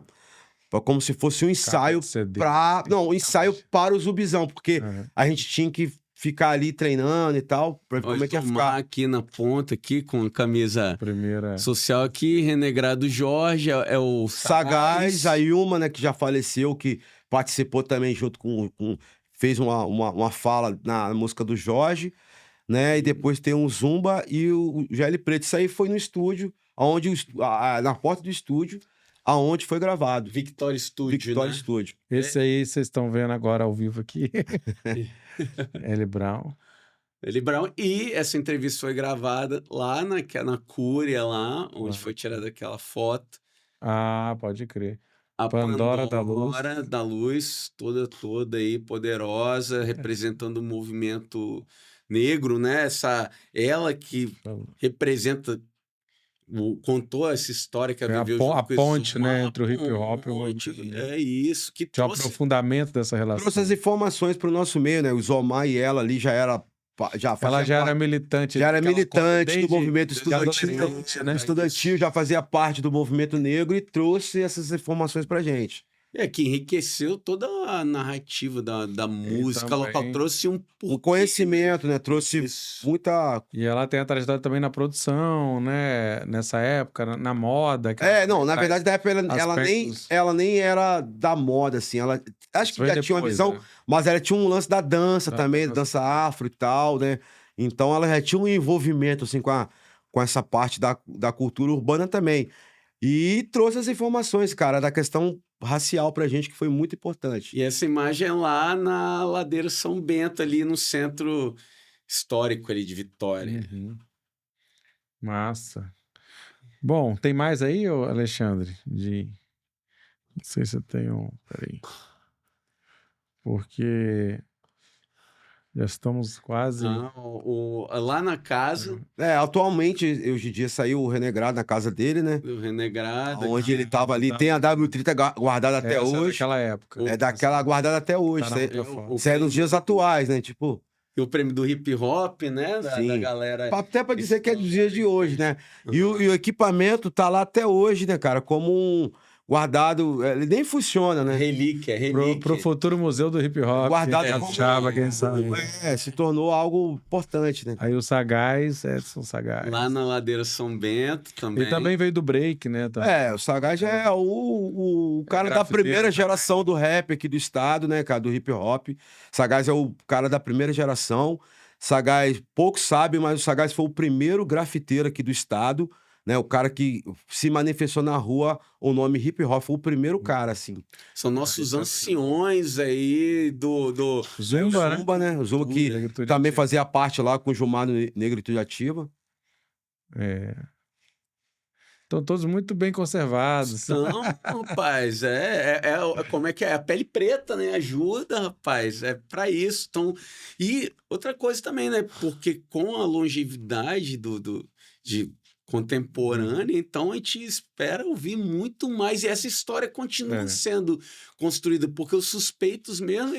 como se fosse um ensaio um ensaio para o Zubizão, porque a gente tinha que ficar ali treinando e tal, pra ver como é que ia ficar. Aqui na ponta, aqui com a camisa social aqui, Renegrado Jorge, é o Sagaz, a Ilma, né, que já faleceu, que participou também junto fez uma fala na música do Jorge, né, e depois tem o Zumba e o GL Preto. Isso aí foi no estúdio, na porta do estúdio, aonde foi gravado. Victoria Studio. Esse aí vocês estão vendo agora ao vivo aqui. Eli Brown. E essa entrevista foi gravada lá na Cúria, lá, onde foi tirada aquela foto. Ah, pode crer. A Pandora da Luz, toda aí, poderosa, representando o movimento negro, né? Ela que representa... Contou essa história que ela viveu a ponte, né, entre o hip hop e o movimento. É isso que trouxe... o aprofundamento dessa relação. Trouxe as informações para o nosso meio, né? O Zomar e ela ali ela já era militante. Já era militante do movimento estudantil, já fazia parte do movimento negro e trouxe essas informações pra gente. Que enriqueceu toda a narrativa da música, ela trouxe um conhecimento, né? Trouxe muita... E ela tem a trajetória também na produção, né? Nessa época, na moda. Na verdade, na época ela nem era da moda, assim. Ela acho que já tinha uma visão, né? Mas ela tinha um lance da dança também, dança afro e tal, né? Então ela já tinha um envolvimento, assim, com essa parte da cultura urbana também. E trouxe as informações, cara, da questão racial pra gente, que foi muito importante. E essa imagem é lá na Ladeira São Bento, ali no centro histórico ali de Vitória. Massa. Bom, tem mais aí, ô Alexandre? Não sei se eu tenho... Peraí. Porque já estamos quase... Lá na casa... Atualmente, hoje em dia, saiu o Renegrado na casa dele, né? O Renegrado. Onde ele tava ali. Tem a W30 guardada até hoje. Daquela época. É daquela guardada até hoje. Tá Isso é nos dias atuais, né? Tipo... E o prêmio do hip hop, né? Da galera. Até pra dizer que é dos dias de hoje, né? E o equipamento tá lá até hoje, né, cara? Como um guardado. Ele nem funciona, né? Relíquia. Pro futuro museu do hip hop. Guardado Chava, quem sabe. se tornou algo importante, né? Aí o Sagaz, Edson Sagaz. Lá na Ladeira São Bento também. Ele também veio do break, né? O Sagaz já é o cara da primeira geração do rap aqui do estado, né, cara? Do hip hop. Sagaz é o cara da primeira geração. Sagaz, poucos sabem, mas o Sagaz foi o primeiro grafiteiro aqui do estado, né? O cara que se manifestou na rua, o nome hip hop foi o primeiro cara, assim. São nossos anciões aí do Zumba, né? O Zumba que também fazia parte lá com o Gilmar Negritude Ativa. Estão todos muito bem conservados. São, rapaz, como é que é? A pele preta, né? Ajuda, rapaz, é para isso. Então, e outra coisa também, né? Porque com a longevidade de contemporânea, então a gente espera ouvir muito mais. E essa história continua sendo construída, porque os Suspeitos mesmo,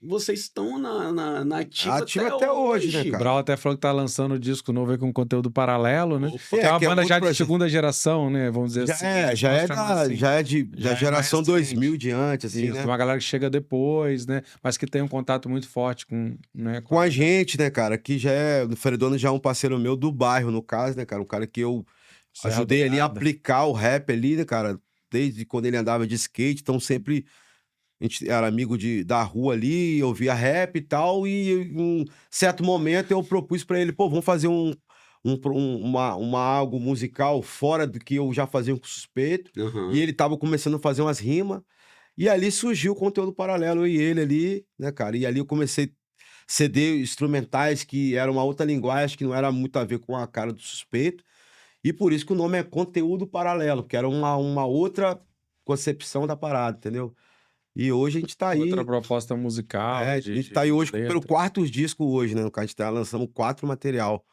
vocês estão na ativa até hoje, né, cara? O Brau até falou que tá lançando um disco novo aí com conteúdo paralelo, né? É uma banda já de segunda geração, né? Vamos dizer assim. Já é da geração 2000 diante, assim, né? Uma galera que chega depois, né? Mas que tem um contato muito forte com a gente, né, cara? Que já é... O Fredono já é um parceiro meu do bairro, no caso, né, cara? Um cara que eu ajudei ali a aplicar o rap ali, né, cara? Desde quando ele andava de skate, então sempre... A gente era amigo da rua ali, ouvia rap e tal, e em um certo momento eu propus pra ele, vamos fazer algo musical fora do que eu já fazia com o Suspeito. E ele tava começando a fazer umas rimas, e ali surgiu o conteúdo paralelo, eu e ele ali, né, cara? E ali eu comecei a ceder instrumentais que era uma outra linguagem, que não era muito a ver com a cara do Suspeito, e por isso que o nome é Conteúdo Paralelo, que era uma outra concepção da parada, entendeu? E hoje a gente tá aí... Outra proposta musical. A gente tá aí hoje pelo quarto disco hoje, né? A gente tá lançando 4 material.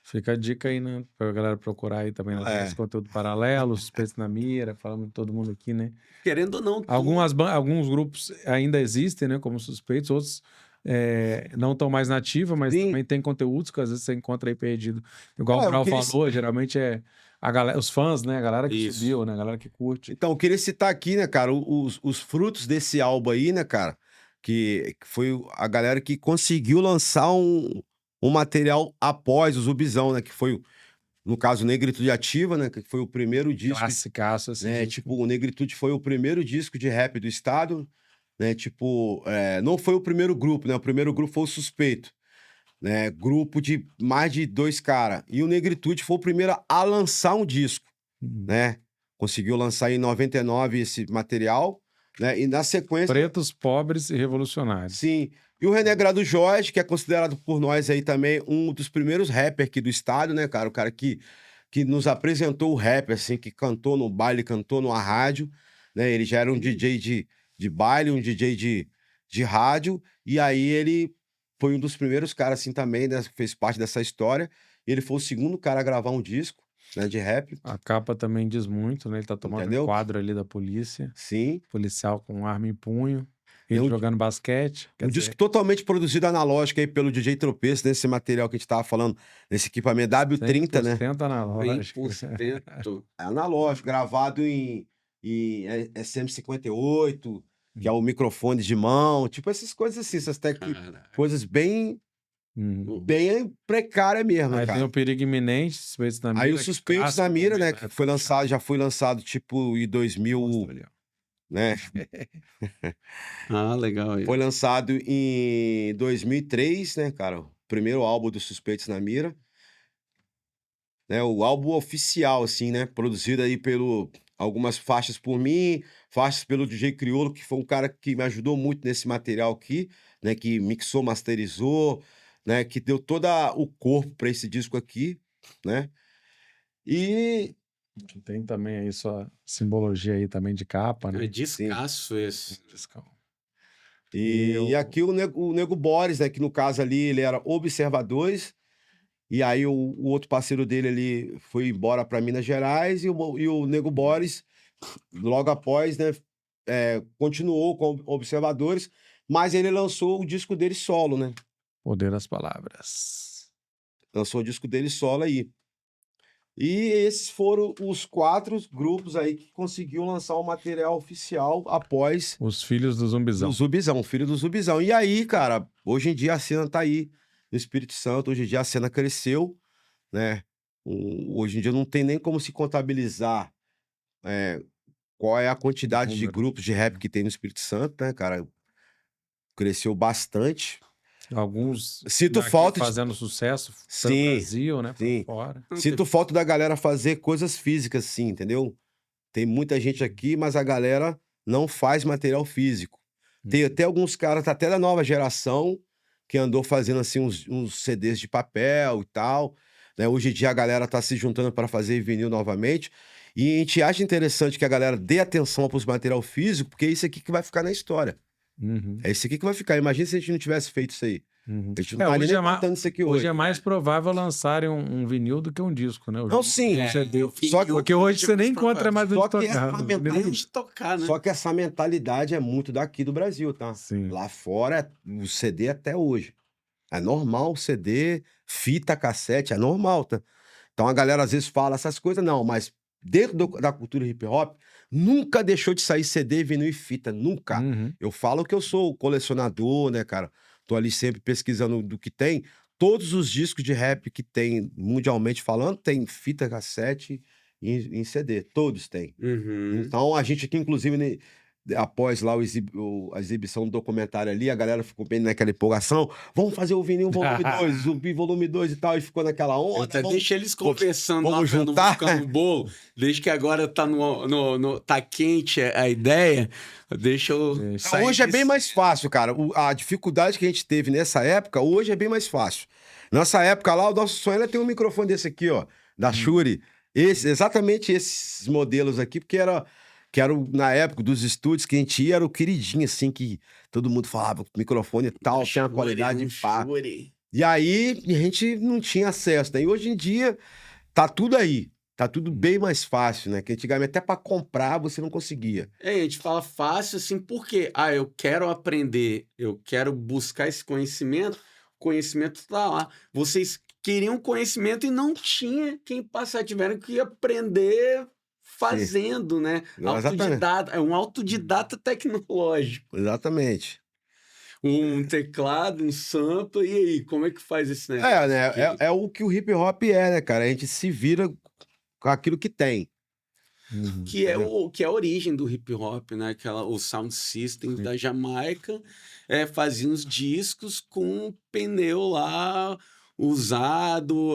Fica a dica aí, né? Pra galera procurar aí também esse conteúdo paralelo, Suspeitos na Mira, falando de todo mundo aqui, né? Querendo ou não... Alguns grupos ainda existem, né? Como Suspeitos, outros não estão mais na ativa, mas também tem conteúdos que às vezes você encontra aí perdido. Igual o Brau falou, geralmente os fãs, né? A galera que subiu, né? A galera que curte. Então, eu queria citar aqui, né, cara, os frutos desse álbum aí, né, cara? Que foi a galera que conseguiu lançar um material após o Zubizão, né? Que foi, no caso, Negritude Ativa, né? Que foi o primeiro disco. Classicaço, assim. Né? Tipo, o Negritude foi o primeiro disco de rap do estado, né? Tipo, não foi o primeiro grupo, né? O primeiro grupo foi o Suspeito. Né, grupo de mais de 2 caras. E o Negritude foi o primeiro a lançar um disco, né? Conseguiu lançar em 99 esse material, né? E na sequência... Pretos, Pobres e Revolucionários. Sim. E o Renegrado Jorge, que é considerado por nós aí também um dos primeiros rappers aqui do estado, né, cara? O cara que nos apresentou o rap, assim, que cantou no baile, cantou numa rádio, né? Ele já era um DJ de baile, um DJ de rádio, e aí ele... Foi um dos primeiros caras, assim, também, né, que fez parte dessa história. E ele foi o segundo cara a gravar um disco, né, de rap. A capa também diz muito, né? Ele tá tomando um quadro ali da polícia. Sim. Policial com arma em punho. Ele jogando basquete. Disco totalmente produzido analógico aí pelo DJ Tropeço, nesse material que a gente tava falando, nesse equipamento W30, né? 100% analógico. 100%. É analógico, gravado em SM58... Que é o microfone de mão, tipo essas coisas assim, essas técnicas, coisas bem precárias mesmo, aí cara. Tem o Perigo Iminente, Suspeitos na Mira. Aí o Suspeitos na Mira, né, que foi lançado, já foi lançado tipo em 2000, né? Legal aí. Foi lançado em 2003, né, cara? O primeiro álbum do Suspeitos na Mira. né? O álbum oficial, assim, né? Produzido aí algumas faixas por mim, faixas pelo DJ Criolo, que foi um cara que me ajudou muito nesse material aqui, né? Que mixou, masterizou, né? Que deu todo o corpo para esse disco aqui, né? E Que tem também aí sua simbologia aí também de capa, né? É descasso esse. Discão. E aqui o Nego Boris, né? Que no caso ali ele era Observa 2, e aí o outro parceiro dele ali foi embora para Minas Gerais, e o Nego Boris, logo após, né? Continuou com Observadores, mas ele lançou o disco dele solo, né? Poder das palavras. Lançou o disco dele solo aí. E esses foram os 4 grupos aí que conseguiu lançar o material oficial após Os filhos do Zumbizão. do Zubizão, filho do Zubizão. E aí, cara, hoje em dia a cena tá aí no Espírito Santo, hoje em dia a cena cresceu, né? Hoje em dia não tem nem como se contabilizar qual é a quantidade de grupos de rap que tem no Espírito Santo, né, cara? Cresceu bastante. Alguns Sinto daqui falta de... fazendo sucesso pelo Sim, Brasil, né? Por sim. fora. Sinto falta da galera fazer coisas físicas, sim, entendeu? Tem muita gente aqui, mas a galera não faz material físico. Tem até alguns caras, até da nova geração, que andou fazendo assim uns CDs de papel e tal, né? Hoje em dia a galera tá se juntando para fazer vinil novamente. E a gente acha interessante que a galera dê atenção para os material físico, porque é isso aqui que vai ficar na história. Uhum. É isso aqui que vai ficar. Imagina se a gente não tivesse feito isso aí. Uhum. A gente não tá nem contando isso aqui hoje. Hoje é mais provável lançarem um vinil do que um disco, né? Não, sim. Só que porque hoje você nem encontra mais Só onde que tocar. né? Só que essa mentalidade é muito daqui do Brasil, tá? Sim. Lá fora, o CD até hoje. É normal o CD, fita, cassete, é normal, tá? Então a galera às vezes fala essas coisas, não, mas dentro da cultura hip hop, nunca deixou de sair CD, vinil e fita, nunca. Uhum. Eu falo que eu sou colecionador, né, cara? Tô ali sempre pesquisando do que tem. Todos os discos de rap que tem, mundialmente falando, tem fita, cassete e em CD. Todos têm. Uhum. Então, a gente aqui, inclusive, após lá a exibição do documentário ali, a galera ficou bem naquela empolgação. Vamos fazer o vinil volume 2, Zumbi volume 2 e tal. E ficou naquela onda. Até deixa eles conversando vamos lá juntar? no bolo. Desde que agora tá, tá quente a ideia, deixa eu sair Hoje é bem mais fácil, cara. A dificuldade que a gente teve nessa época, hoje é bem mais fácil. Nessa época lá, o nosso sonho era ter um microfone desse aqui, ó, da Shure. Exatamente esses modelos aqui, porque era na época dos estúdios que a gente ia, era o queridinho, assim, que todo mundo falava, microfone e tal, tinha uma qualidade pá. E aí, a gente não tinha acesso, né? E hoje em dia, tá tudo aí. Tá tudo bem mais fácil, né? Que antigamente até para comprar você não conseguia. A gente fala fácil assim, porque eu quero aprender, eu quero buscar esse conhecimento, o conhecimento tá lá. Vocês queriam conhecimento e não tinha quem passar, tiveram que aprender fazendo, né? Autodidata, é um autodidata tecnológico. Exatamente. Um teclado, um sample, e aí, como é que faz esse negócio? Né? É o que o hip hop é, né, cara? A gente se vira com aquilo que tem. Que é a origem do hip hop, né? O sound system da Jamaica fazia uns discos com pneu lá usado,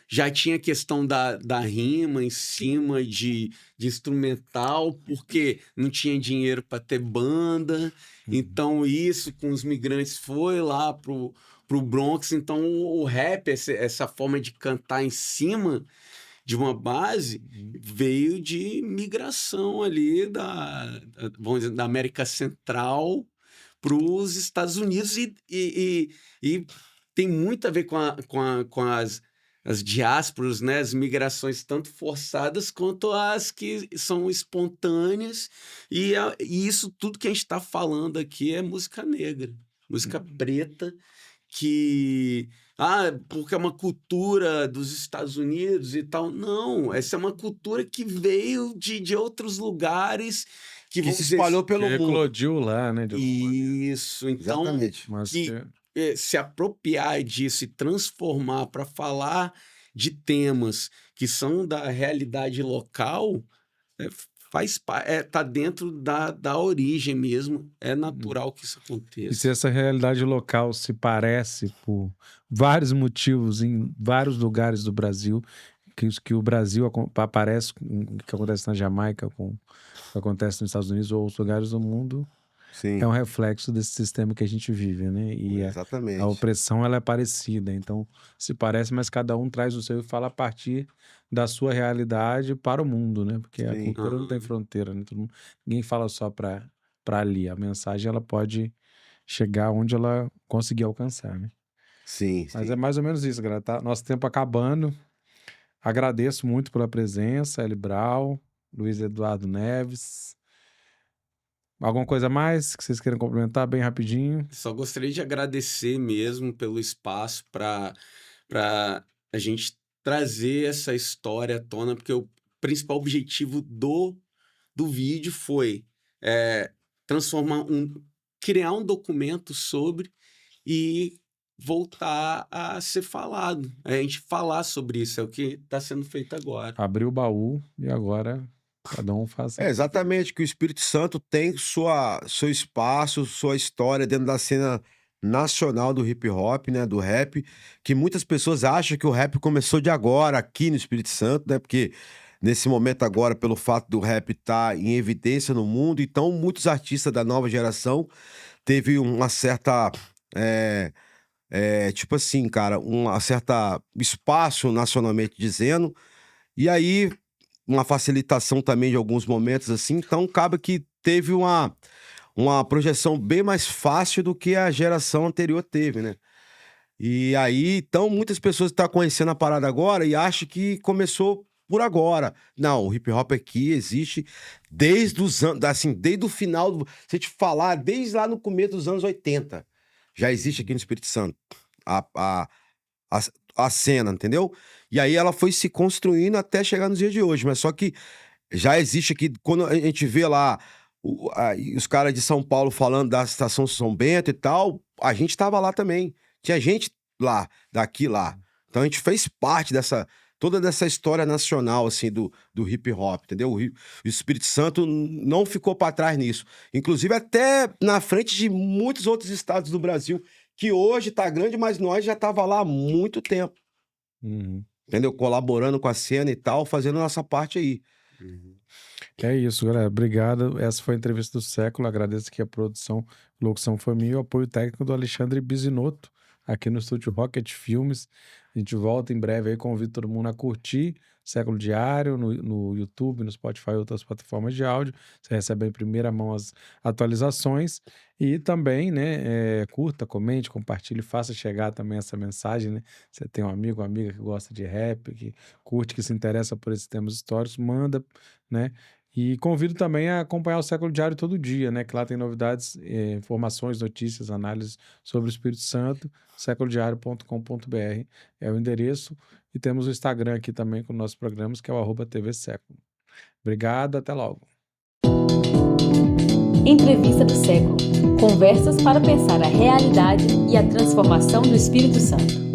já tinha questão da rima em cima de instrumental, porque não tinha dinheiro para ter banda, então isso com os migrantes foi lá pro Bronx, então o rap, essa forma de cantar em cima de uma base, veio de migração ali vamos dizer, da América Central para os Estados Unidos e tem muito a ver com as diásporas, né? As migrações tanto forçadas quanto as que são espontâneas e isso tudo que a gente está falando aqui é música negra, música preta, que porque é uma cultura dos Estados Unidos e tal. Não, essa é uma cultura que veio de outros lugares que se espalhou pelo mundo. Eclodiu lá, né? Isso, então se apropriar disso e transformar para falar de temas que são da realidade local tá dentro da origem mesmo. É natural que isso aconteça. E se essa realidade local se parece por vários motivos em vários lugares do Brasil, que o Brasil aparece com o que acontece na Jamaica, com o que acontece nos Estados Unidos ou outros lugares do mundo, Sim. é um reflexo desse sistema que a gente vive, né? E Exatamente. a opressão, ela é parecida. Então, se parece, mas cada um traz o seu e fala a partir da sua realidade para o mundo, né? Porque a cultura não tem fronteira, né? Ninguém fala só para ali. A mensagem, ela pode chegar onde ela conseguir alcançar, né? Sim, Mas sim. é mais ou menos isso, galera. Tá? Nosso tempo acabando. Agradeço muito pela presença, Eli Brau, Luiz Eduardo Neves. Alguma coisa a mais que vocês queiram complementar bem rapidinho? Só gostaria de agradecer mesmo pelo espaço para a gente trazer essa história à tona, porque o principal objetivo do vídeo foi criar um documento sobre e voltar a ser falado. A gente falar sobre isso, é o que está sendo feito agora. Abriu o baú e agora cada um faz. Exatamente, que o Espírito Santo tem seu espaço, sua história dentro da cena nacional do hip hop, né, do rap, que muitas pessoas acham que o rap começou de agora aqui no Espírito Santo, né, porque nesse momento agora, pelo fato do rap estar em evidência no mundo, então muitos artistas da nova geração teve uma certa, tipo assim, cara, uma certa espaço nacionalmente dizendo, e aí uma facilitação também de alguns momentos assim, então acaba que teve uma projeção bem mais fácil do que a geração anterior teve, né? E aí, então, muitas pessoas estão conhecendo a parada agora e acham que começou por agora. Não, o hip hop aqui existe desde os anos, assim, desde o final, se eu te falar, desde lá no começo dos anos 80, já existe aqui no Espírito Santo a cena, entendeu? E aí ela foi se construindo até chegar nos dias de hoje, mas só que já existe aqui, quando a gente vê lá os caras de São Paulo falando da Estação São Bento e tal, a gente tava lá também. Tinha gente lá, daqui lá. Então a gente fez parte toda dessa história nacional, assim, do hip hop, entendeu? O Espírito Santo não ficou para trás nisso. Inclusive até na frente de muitos outros estados do Brasil, que hoje tá grande, mas nós já tava lá há muito tempo. Entendeu? Colaborando com a cena e tal, fazendo a nossa parte aí. É isso, galera. Obrigado. Essa foi a entrevista do século. Agradeço aqui a produção, locução foi minha e o apoio técnico do Alexandre Bisinotto, aqui no estúdio Rocket Filmes. A gente volta em breve aí, convido todo mundo a curtir Século Diário no YouTube, no Spotify e outras plataformas de áudio. Você recebe em primeira mão as atualizações e também, né, curta, comente, compartilhe, faça chegar também essa mensagem, né? Você tem um amigo, uma amiga que gosta de rap, que curte, que se interessa por esses temas históricos, manda, né? E convido também a acompanhar o Século Diário todo dia, né? Que lá tem novidades, informações, notícias, análises sobre o Espírito Santo. Séculodiario.com.br é o endereço. E temos o Instagram aqui também com nossos programas, que é o @TV Século. Obrigado, até logo. Entrevista do século. Conversas para pensar a realidade e a transformação do Espírito Santo.